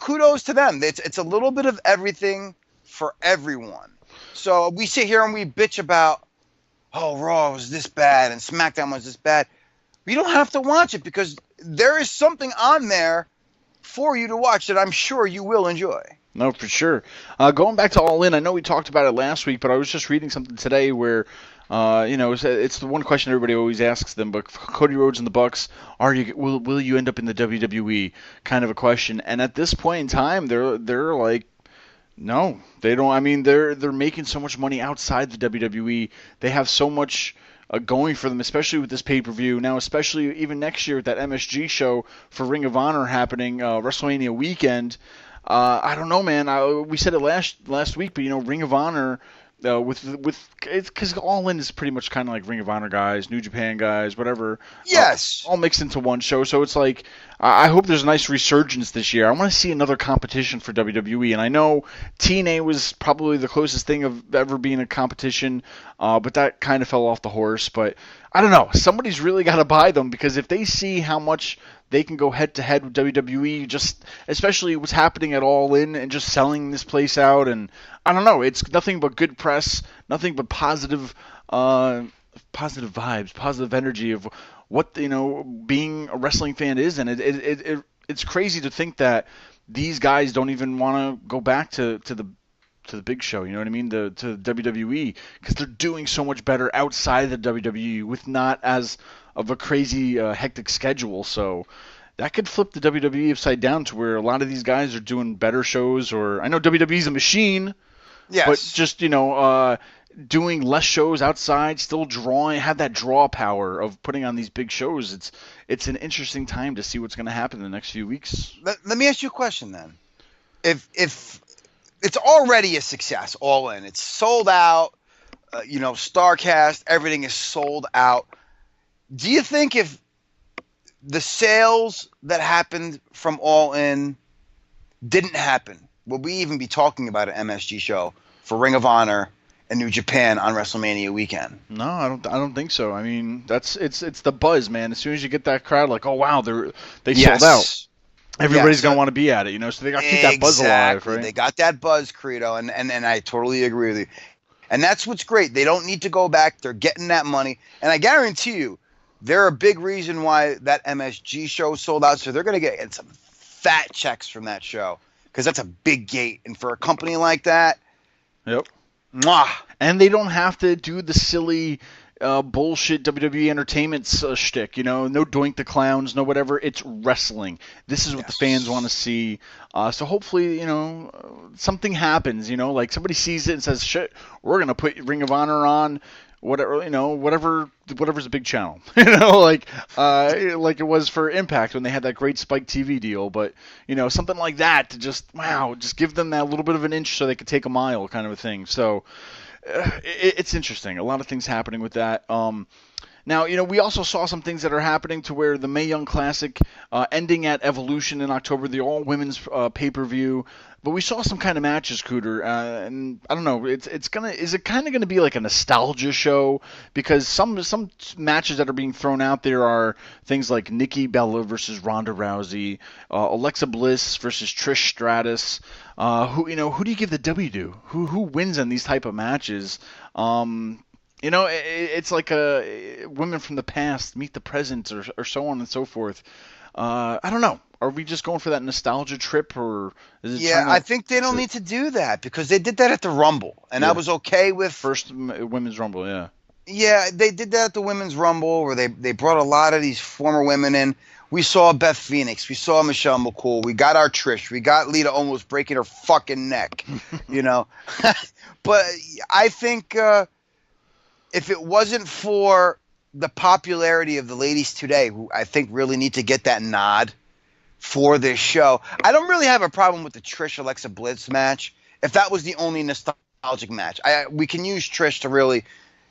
kudos to them. It's a little bit of everything for everyone. So we sit here and we bitch about oh, Raw was this bad and SmackDown was this bad. You don't have to watch it because there is something on there for you to watch that I'm sure you will enjoy. No, for sure. Going back to All In, I know we talked about it last week, but I was just reading something today where, it's the one question everybody always asks them, but Cody Rhodes and the Bucks, will you end up in the WWE? Kind of a question. And at this point in time, they're like, no, they don't. I mean, they're making so much money outside the WWE. They have so much going for them, especially with this pay-per-view. Now, especially even next year with that MSG show for Ring of Honor happening WrestleMania weekend. I don't know, man. We said it last week, but Ring of Honor with it's because All In is pretty much kind of like Ring of Honor guys, New Japan guys, whatever. Yes, all mixed into one show. So it's like I hope there's a nice resurgence this year. I want to see another competition for WWE, and I know TNA was probably the closest thing of ever being a competition, but that kind of fell off the horse. But I don't know. Somebody's really got to buy them because if they see how much they can go head-to-head with WWE, just especially what's happening at All In and just selling this place out. And I don't know, it's nothing but good press, nothing but positive vibes, positive energy of what being a wrestling fan is. And it's crazy to think that these guys don't even want to go back to the big show, you know what I mean, to WWE, because they're doing so much better outside the WWE with not as of a crazy hectic schedule. So that could flip the WWE upside down to where a lot of these guys are doing better shows. Or I know WWE's a machine, yes, but just doing less shows outside, still have that draw power of putting on these big shows. It's an interesting time to see what's going to happen in the next few weeks. Let me ask you a question then. If it's already a success, All In, it's sold out, Starrcast, everything is sold out. Do you think if the sales that happened from All In didn't happen, would we even be talking about an MSG show for Ring of Honor and New Japan on WrestleMania weekend? No, I don't think so. I mean, it's the buzz, man. As soon as you get that crowd, like, oh wow, they sold out. Everybody's gonna want to be at it, so they got to keep that buzz alive, right? They got that buzz, Credo, and I totally agree with you. And that's what's great. They don't need to go back. They're getting that money, and I guarantee you, they're a big reason why that MSG show sold out. So they're gonna get some fat checks from that show because that's a big gate, and for a company like that, yep. Mwah. And they don't have to do the silly bullshit WWE entertainment shtick, no Doink the Clowns, no whatever. It's wrestling. This is what the fans want to see. So hopefully, something happens, like somebody sees it and says, shit, we're going to put Ring of Honor on, whatever's a big channel, like it was for Impact when they had that great Spike TV deal. But, something like that to just give them that little bit of an inch so they could take a mile kind of a thing. So it's interesting. A lot of things happening with that. Now, we also saw some things that are happening to where the Mae Young Classic ending at Evolution in October, the all-women's pay-per-view. But we saw some kind of matches, Cooter, and I don't know. Is it kind of gonna be like a nostalgia show? Because some matches that are being thrown out there are things like Nikki Bella versus Ronda Rousey, Alexa Bliss versus Trish Stratus. Who do you give the W to? Who wins in these type of matches? It's like women from the past meet the present, or so on and so forth. I don't know. Are we just going for that nostalgia trip, or is it? Yeah, I think they don't need to do that because they did that at the Rumble, and I was okay with first Women's Rumble. Yeah. Yeah, they did that at the Women's Rumble where they brought a lot of these former women in. We saw Beth Phoenix. We saw Michelle McCool. We got our Trish. We got Lita almost breaking her fucking neck, But I think if it wasn't for the popularity of the ladies today, who I think really need to get that nod for this show, I don't really have a problem with the Trish Alexa Bliss match. If that was the only nostalgic match, we can use Trish to really,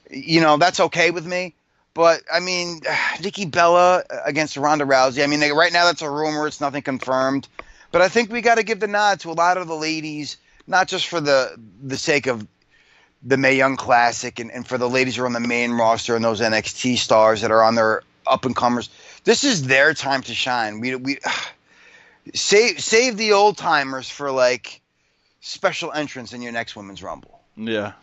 that's okay with me. But I mean, Nikki Bella against Ronda Rousey. I mean, right now that's a rumor; it's nothing confirmed. But I think we got to give the nod to a lot of the ladies, not just for the sake of the Mae Young Classic and for the ladies who are on the main roster and those NXT stars that are on their up and comers. This is their time to shine. We save the old timers for like special entrance in your next Women's Rumble. Yeah.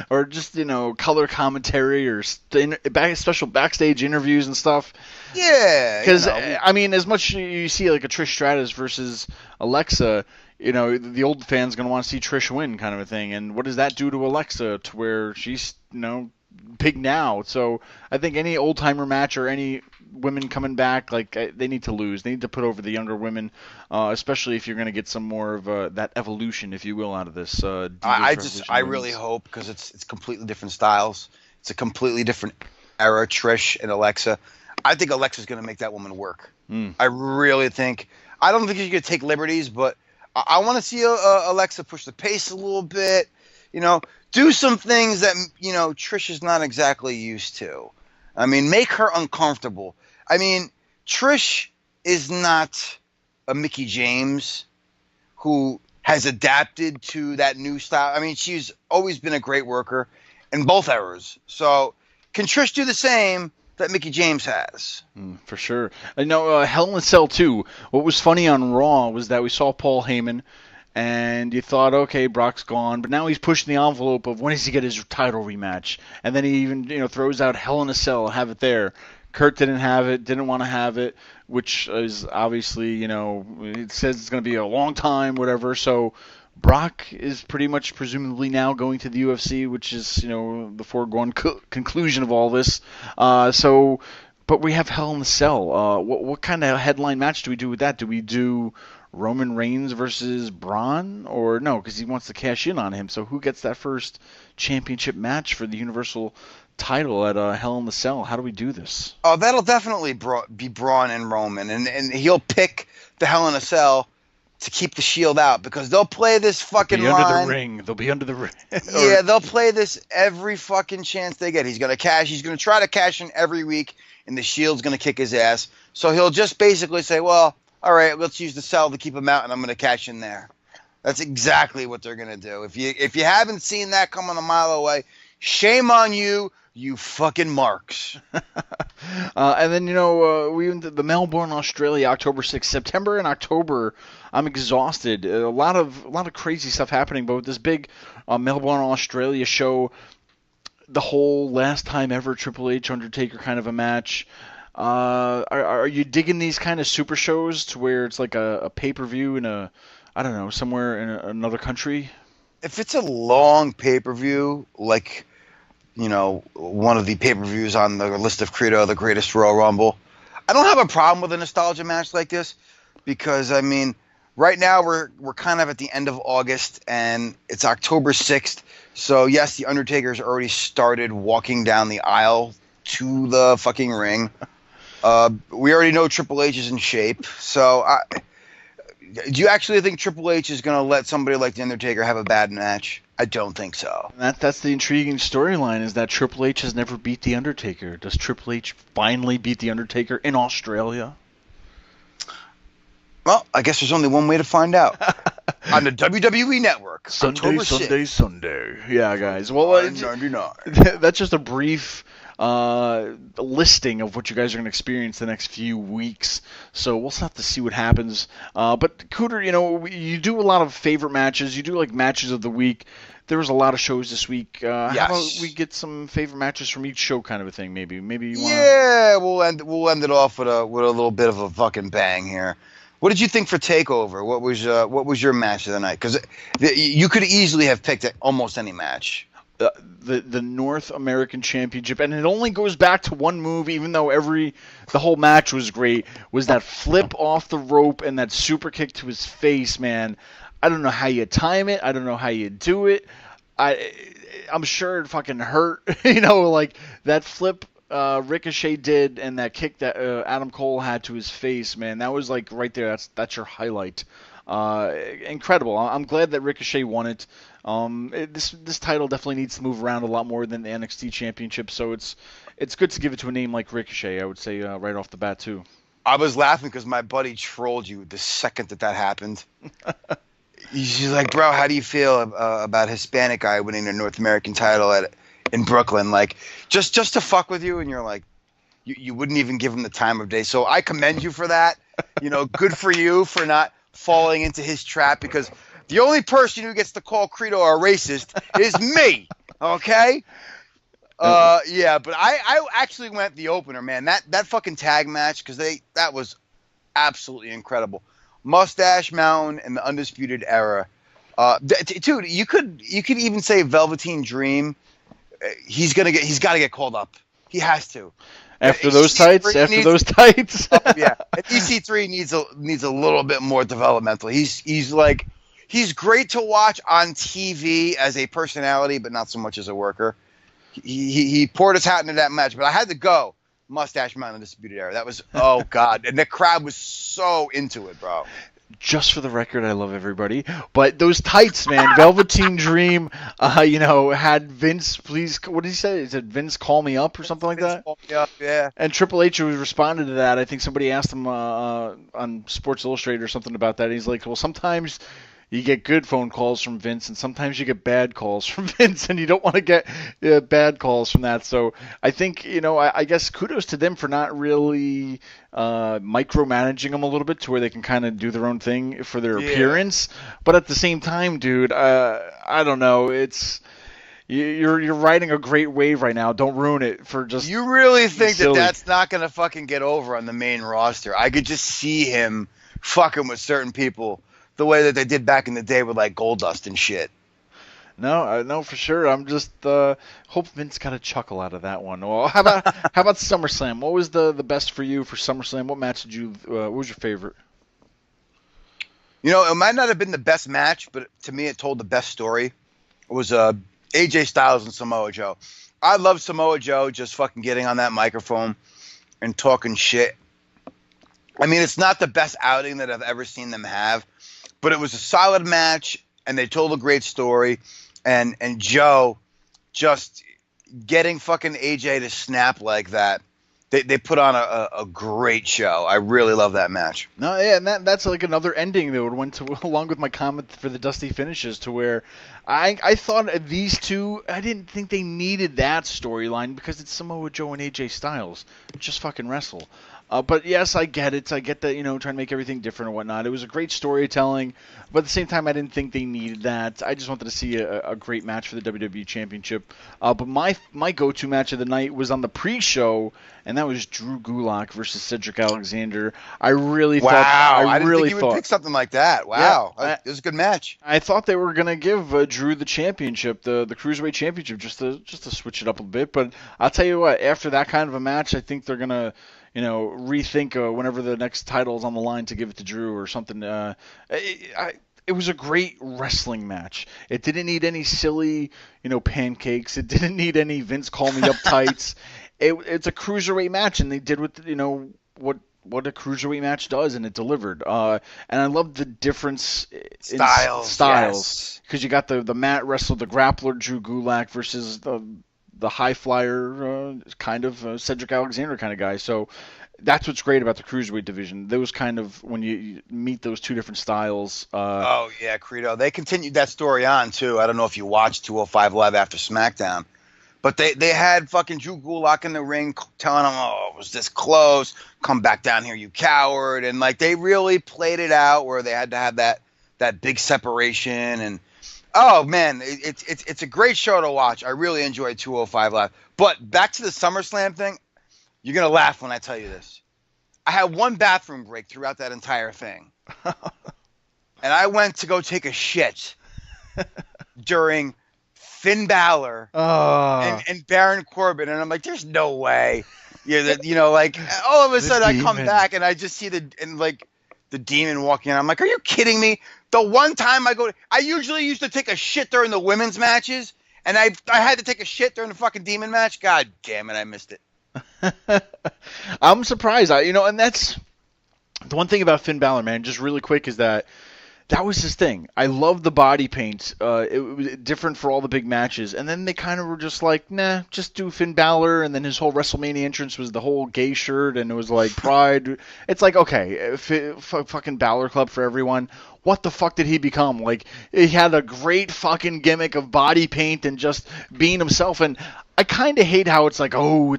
Or just, color commentary or special backstage interviews and stuff. Yeah. Because, I mean, as much you see like a Trish Stratus versus Alexa, the old fan's going to want to see Trish win kind of a thing. And what does that do to Alexa to where she's, big now? So I think any old-timer match or any women coming back, they need to lose. They need to put over the younger women, especially if you're going to get some more of that evolution, if you will, out of this. I really hope, because it's completely different styles. It's a completely different era, Trish and Alexa. I think Alexa's going to make that woman work. I really think. I don't think she's going to take liberties, but I want to see Alexa push the pace a little bit. Do some things that Trish is not exactly used to. I mean, make her uncomfortable. I mean, Trish is not a Mickie James who has adapted to that new style. I mean, she's always been a great worker in both eras. So can Trish do the same that Mickie James has? For sure. Hell in a Cell 2, what was funny on Raw was that we saw Paul Heyman, and you thought, okay, Brock's gone, but now he's pushing the envelope of when does he get his title rematch? And then he even, throws out Hell in a Cell, have it there. Kurt didn't have it, didn't want to have it, which is obviously, it says it's going to be a long time, whatever. So Brock is pretty much presumably now going to the UFC, which is, the foregone conclusion of all this. But we have Hell in a Cell. What kind of headline match do we do with that? Do we do Roman Reigns versus Braun, or no? Because he wants to cash in on him. So who gets that first championship match for the Universal title at Hell in a Cell? How do we do this? Oh, that'll definitely be Braun and Roman, and he'll pick the Hell in a Cell to keep the Shield out, because they'll play this fucking line. Under the ring. They'll be under the ring. Yeah, they'll play this every fucking chance they get. He's gonna try to cash in every week, and the Shield's gonna kick his ass. So he'll just basically say, well, all right, let's use the Cell to keep him out, and I'm going to cash in there. That's exactly what they're going to do. If you haven't seen that coming a mile away, shame on you, you fucking marks. And then, we went to the Melbourne, Australia, October 6th. September and October, I'm exhausted. A lot of crazy stuff happening, but with this big Melbourne, Australia show, the whole last time ever Triple H Undertaker kind of a match. Are you digging these kind of super shows to where it's like a pay-per-view in somewhere in another country? If it's a long pay-per-view, like, one of the pay-per-views on the list of Credo, the Greatest Royal Rumble, I don't have a problem with a nostalgia match like this, because, I mean, right now we're kind of at the end of August, and it's October 6th, so yes, the Undertaker's already started walking down the aisle to the fucking ring. We already know Triple H is in shape, so do you actually think Triple H is going to let somebody like The Undertaker have a bad match? I don't think so. That's the intriguing storyline, is that Triple H has never beat The Undertaker. Does Triple H finally beat The Undertaker in Australia? Well, I guess there's only one way to find out. On the WWE Network, Sunday. Yeah, guys. Well, 99. That's just a brief listing of what you guys are going to experience the next few weeks. So we'll have to see what happens. But Cooter, you do a lot of favorite matches. You do like matches of the week. There was a lot of shows this week. Yes. How about we get some favorite matches from each show, kind of a thing? Maybe you want. Yeah, we'll end it off with a little bit of a fucking bang here. What did you think for Takeover? What was your match of the night? Because you could easily have picked almost any match. The North American Championship, and it only goes back to one move, even though the whole match was great, was that flip off the rope and that super kick to his face, man. I don't know how you time it. I don't know how you do it. I'm sure it fucking hurt. Like that flip Ricochet did and that kick that Adam Cole had to his face, man. That was like right there. That's your highlight. Incredible. I'm glad that Ricochet won it. This title definitely needs to move around a lot more than the NXT Championship, so it's good to give it to a name like Ricochet, I would say, right off the bat, too. I was laughing because my buddy trolled you the second that happened. He's like, bro, how do you feel about Hispanic guy winning the North American title in Brooklyn? Like, just to fuck with you, and you're like, you wouldn't even give him the time of day. So I commend you for that. Good for you for not falling into his trap, because The only person who gets to call Credo a racist is me. Okay. Yeah, but I actually went the opener, man. That fucking tag match, because that was absolutely incredible. Mustache Mountain and the Undisputed Era. Dude, you could even say Velveteen Dream. He's got to get called up. He has to. After those tights. Yeah, and EC3 needs a little bit more developmental. He's great to watch on TV as a personality, but not so much as a worker. He poured his hat into that match, but I had to go Mustache Mountain Undisputed Era. That was, oh God, and the crowd was so into it, bro. Just for the record, I love everybody, but those tights, man. Velveteen Dream, had Vince, please, what did he say? Is it Vince call me up or something like that? Call me up, yeah. And Triple H was responded to that. I think somebody asked him on Sports Illustrated or something about that. He's like, well, sometimes you get good phone calls from Vince, and sometimes you get bad calls from Vince, and you don't want to get bad calls from that. So I think, I guess kudos to them for not really micromanaging them a little bit to where they can kind of do their own thing for their appearance. But at the same time, dude, I don't know. You're riding a great wave right now. Don't ruin it for just. You really think silly. that's not gonna fucking get over on the main roster? I could just see him fucking with certain people the way that they did back in the day with like Goldust and shit. No, for sure. I'm just hope Vince got a chuckle out of that one. Well, how about SummerSlam? What was the best for you for SummerSlam? What match did you? What was your favorite? It might not have been the best match, but to me, it told the best story. It was AJ Styles and Samoa Joe. I love Samoa Joe just fucking getting on that microphone and talking shit. I mean, it's not the best outing that I've ever seen them have, but it was a solid match, and they told a great story. And Joe just getting fucking AJ to snap like that. They put on a great show. I really love that match. No, yeah, and that's like another ending that went to along with my comment for the Dusty finishes, to where I thought these two, I didn't think they needed that storyline because it's Samoa Joe and AJ Styles. Just fucking wrestle. But yes, I get it. I get that, trying to make everything different and whatnot. It was a great storytelling, but at the same time, I didn't think they needed that. I just wanted to see a great match for the WWE Championship. But my go-to match of the night was on the pre-show, and that was Drew Gulak versus Cedric Alexander. I really thought I didn't think you would pick something like that. Wow, yeah, it was a good match. I thought they were gonna give Drew the championship, the Cruiserweight Championship, just to switch it up a bit. But I'll tell you what, after that kind of a match, I think they're gonna rethink whenever the next title's on the line to give it to Drew or something. It was a great wrestling match. It didn't need any silly, pancakes. It didn't need any Vince call me up tights. It's a cruiserweight match, and they did what a cruiserweight match does, and it delivered. And I love the difference in styles, because you got the mat wrestle, the grappler Drew Gulak versus the high flyer kind of Cedric Alexander kind of guy. So that's what's great about the cruiserweight division. Those kind of, when you meet those two different styles. Oh yeah, Credo. They continued that story on too. I don't know if you watched 205 Live after SmackDown, but they had fucking Drew Gulak in the ring telling him, "Oh, it was this close. Come back down here, you coward!" And like they really played it out where they had to have that big separation. And oh man, it's a great show to watch. I really enjoyed 205 Live. But back to the SummerSlam thing, you're gonna laugh when I tell you this. I had one bathroom break throughout that entire thing, and I went to go take a shit during Finn Balor and Baron Corbin, and I'm like, "There's no way." Like all of a sudden I come back and I just see the Demon walking in. I'm like, "Are you kidding me?" The one time I usually used to take a shit during the women's matches, and I had to take a shit during the fucking Demon match. God damn it, I missed it. I'm surprised. And that's the one thing about Finn Balor, man, just really quick, is that was his thing. I love the body paint. It was different for all the big matches. And then they kind of were just like, nah, just do Finn Balor. And then his whole WrestleMania entrance was the whole gay shirt, and it was like Pride. It's like, okay, fucking Balor Club for everyone. What the fuck did he become? Like, he had a great fucking gimmick of body paint and just being himself. And I kind of hate how it's like, oh,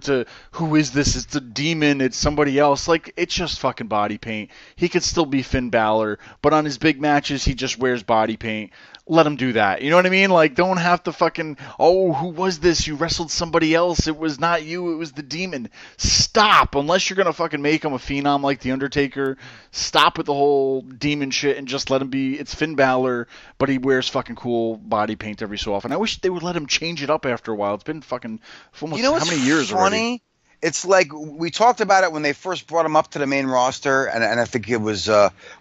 who is this? It's a demon. It's somebody else. Like, it's just fucking body paint. He could still be Finn Balor, but on his big matches, he just wears body paint. Let him do that. You know what I mean? Like, don't have to fucking, oh, who was this? You wrestled somebody else. It was not you. It was the demon. Stop. Unless you're going to fucking make him a phenom like The Undertaker, stop with the whole demon shit and just let him be, it's Finn Balor, but he wears fucking cool body paint every so often. I wish they would let him change it up after a while. It's been fucking almost how many years funny? already? It's like we talked about it when they first brought him up to the main roster, and I think it was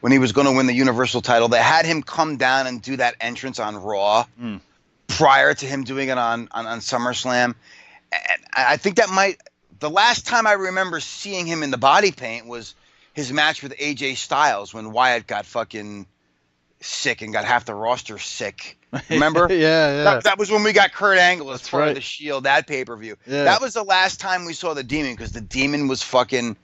when he was going to win the Universal title. They had him come down and do that entrance on Raw prior to him doing it on SummerSlam. And I think that the last time I remember seeing him in the body paint was his match with AJ Styles when Wyatt got fucking sick and got half the roster sick. Remember? Yeah. That was when we got Kurt Angle as part right. of the Shield, that pay-per-view. Yeah. That was the last time we saw the Demon because the Demon was fucking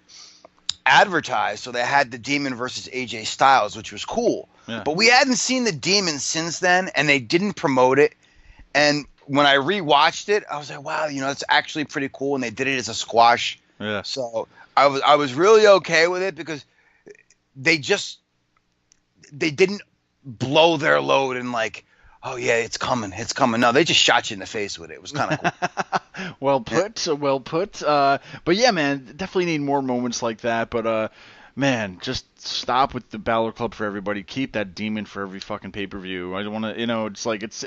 advertised. So they had the Demon versus AJ Styles, which was cool. Yeah. But we hadn't seen the Demon since then, and they didn't promote it. And when I rewatched it, I was like, wow, it's actually pretty cool. And they did it as a squash. Yeah. So I was really okay with it because they didn't blow their load and like, oh yeah, it's coming. No, they just shot you in the face with it. It was kind of cool. Well put. But yeah, man, definitely need more moments like that. But man, just stop with the Balor Club for everybody. Keep that demon for every fucking pay-per-view. I don't want to, it's like it's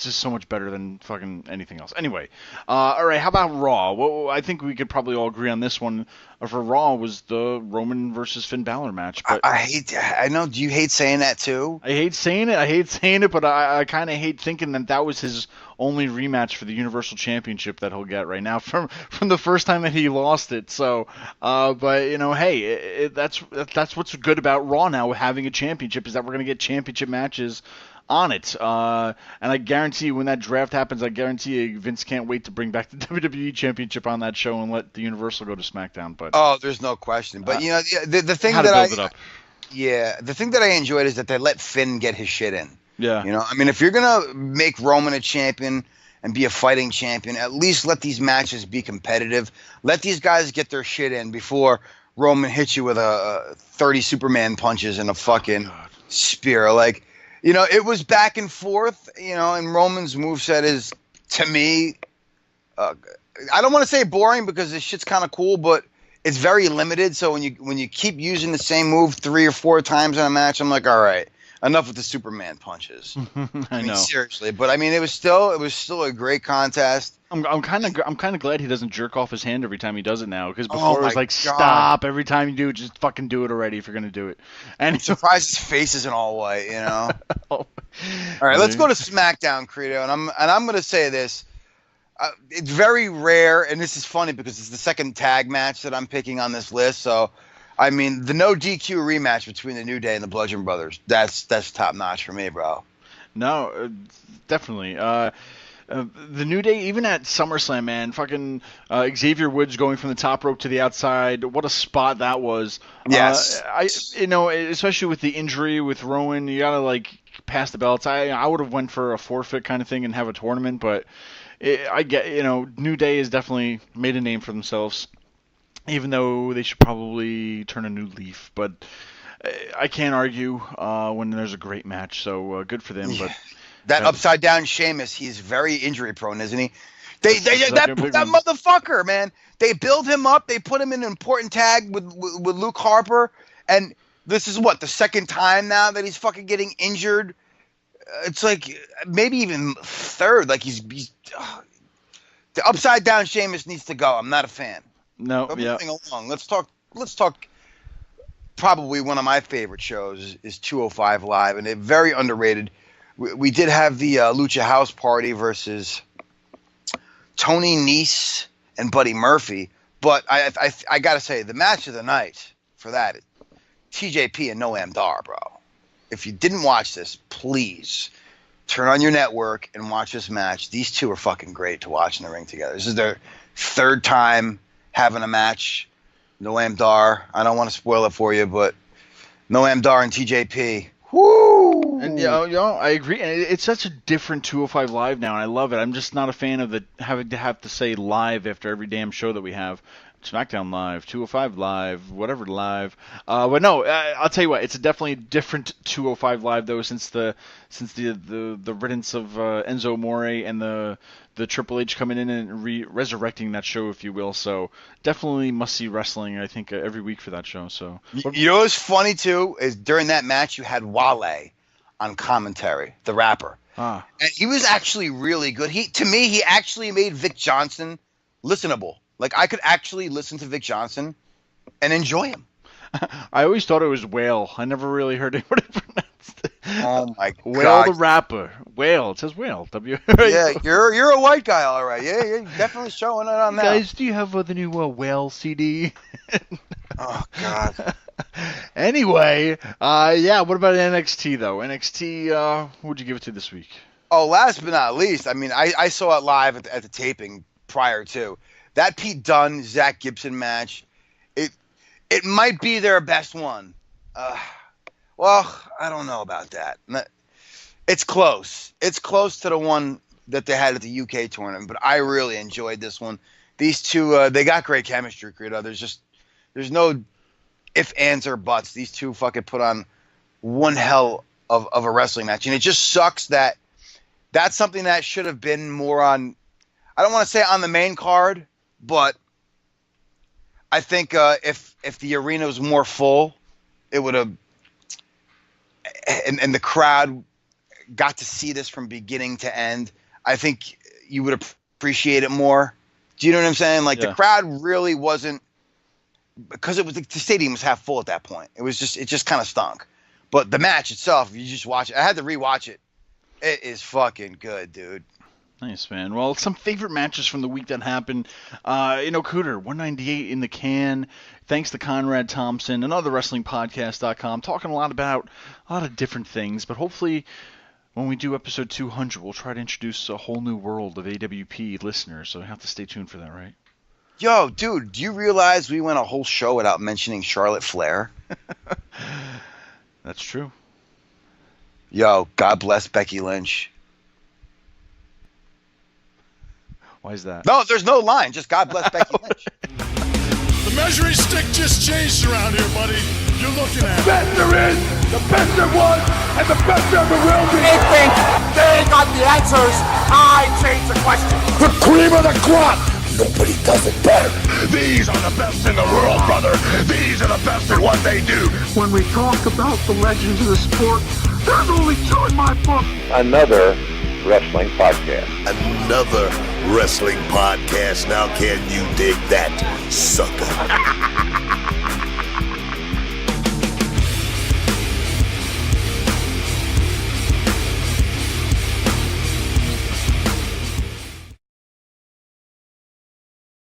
just so much better than fucking anything else. Anyway, all right, how about Raw? Well, I think we could probably all agree on this one. For Raw was the Roman versus Finn Balor match. But I know. Do you hate saying that too? I hate saying it, but I kind of hate thinking that was his only rematch for the Universal Championship that he'll get right now from the first time that he lost it. So, but hey, that's what's good about Raw now, having a championship, is that we're gonna get championship matches on it. And I guarantee you when that draft happens, I guarantee you Vince can't wait to bring back the WWE Championship on that show and let the Universal go to SmackDown. But oh, there's no question. But the thing how to build it up. Yeah, the thing that I enjoyed is that they let Finn get his shit in. Yeah. I mean, if you're gonna make Roman a champion and be a fighting champion, at least let these matches be competitive. Let these guys get their shit in before Roman hits you with a 30 Superman punches and a fucking spear. Like, it was back and forth, and Roman's moveset is, to me, I don't want to say boring because this shit's kind of cool, but it's very limited. So when you keep using the same move 3 or 4 times in a match, I'm like, all right, enough with the Superman punches. I mean, seriously. But I mean, it was still a great contest. I'm kind of glad he doesn't jerk off his hand every time he does it now, because before it was like, God. Stop, every time you do it, just fucking do it already if you're gonna do it. And I'm surprised his face isn't all white, All right, let's go to SmackDown, Credo, and I'm gonna say this. It's very rare, and this is funny because it's the second tag match that I'm picking on this list. So, I mean, the no DQ rematch between the New Day and the Bludgeon Brothers, that's top notch for me, bro. No, definitely. The New Day, even at SummerSlam, man, fucking Xavier Woods going from the top rope to the outside, what a spot that was. Yes. Especially with the injury with Rowan, you gotta like pass the belts. I would have went for a forfeit kind of thing and have a tournament, but I get, New Day has definitely made a name for themselves, even though they should probably turn a new leaf. But I can't argue when there's a great match, so good for them. But that upside down Sheamus, he's very injury prone, isn't he? That motherfucker, man. They build him up. They put him in an important tag with Luke Harper, and this is the second time now that he's fucking getting injured. It's like maybe even third. Like he's the upside down Sheamus needs to go. I'm not a fan. No, moving along. Let's talk. Probably one of my favorite shows is 205 Live, and it's very underrated. We did have the Lucha House Party versus Tony Nese and Buddy Murphy, but I gotta say the match of the night for that is TJP and Noam Dar, bro. If you didn't watch this, please turn on your network and watch this match. These two are fucking great to watch in the ring together. This is their third time having a match. Noam Dar, I don't want to spoil it for you, but Noam Dar and TJP, whoo! And I agree. And it's such a different 205 Live now, and I love it. I'm just not a fan of having to say live after every damn show that we have. SmackDown Live, 205 Live, whatever live. But no, I'll tell you what, it's definitely a different 205 Live though, since the riddance of Enzo Amore and the Triple H coming in and resurrecting that show, if you will. So definitely must see wrestling, I think, every week for that show. So you know what's funny too is during that match you had Wale on commentary, the rapper, and he was actually really good. To me, he actually made Vic Johnson listenable. Like, I could actually listen to Vic Johnson and enjoy him. I always thought it was Whale. I never really heard anybody pronounce it. Oh, my God. Whale the rapper. Whale. It says Whale. Yeah, you're a white guy, all right. Yeah, you're definitely showing it on that. Guys, do you have the new Whale CD? Oh, God. Anyway, what about NXT, though? NXT, who'd you give it to this week? Oh, last but not least, I mean, I saw it live at the taping prior to. That Pete Dunne, Zach Gibson match, it might be their best one. Well, I don't know about that. It's close. It's close to the one that they had at the UK tournament, but I really enjoyed this one. These two, they got great chemistry, Credo. There's no ifs, ands, or buts. These two fucking put on one hell of a wrestling match, and it just sucks that that's something that should have been more on, I don't want to say on the main card, but I think if the arena was more full, it would have, and the crowd got to see this from beginning to end, I think you would appreciate it more. Do you know what I'm saying? Like, the crowd really wasn't, because the stadium was half full at that point. It just kind of stunk. But the match itself, if you just watch it, I had to rewatch it. It is fucking good, dude. Nice, man. Well, some favorite matches from the week that happened. Cooter, 198 in the can. Thanks to Conrad Thompson, another WrestlingPodcast.com, talking a lot about a lot of different things. But hopefully, when we do episode 200, we'll try to introduce a whole new world of AWP listeners. So you have to stay tuned for that, right? Yo, dude, do you realize we went a whole show without mentioning Charlotte Flair? That's true. Yo, God bless Becky Lynch. Why is that? No, there's no line. Just God bless Becky Lynch. The measuring stick just changed around here, buddy. You're looking at best there is, the best there was, and the best there ever will be. They think they got the answers. I change the question. The cream of the crop. Nobody does it better. These are the best in the world, brother. These are the best at what they do. When we talk about the legends of the sport, there's only two in my book. Another wrestling podcast. Another wrestling podcast. Now can you dig that, son?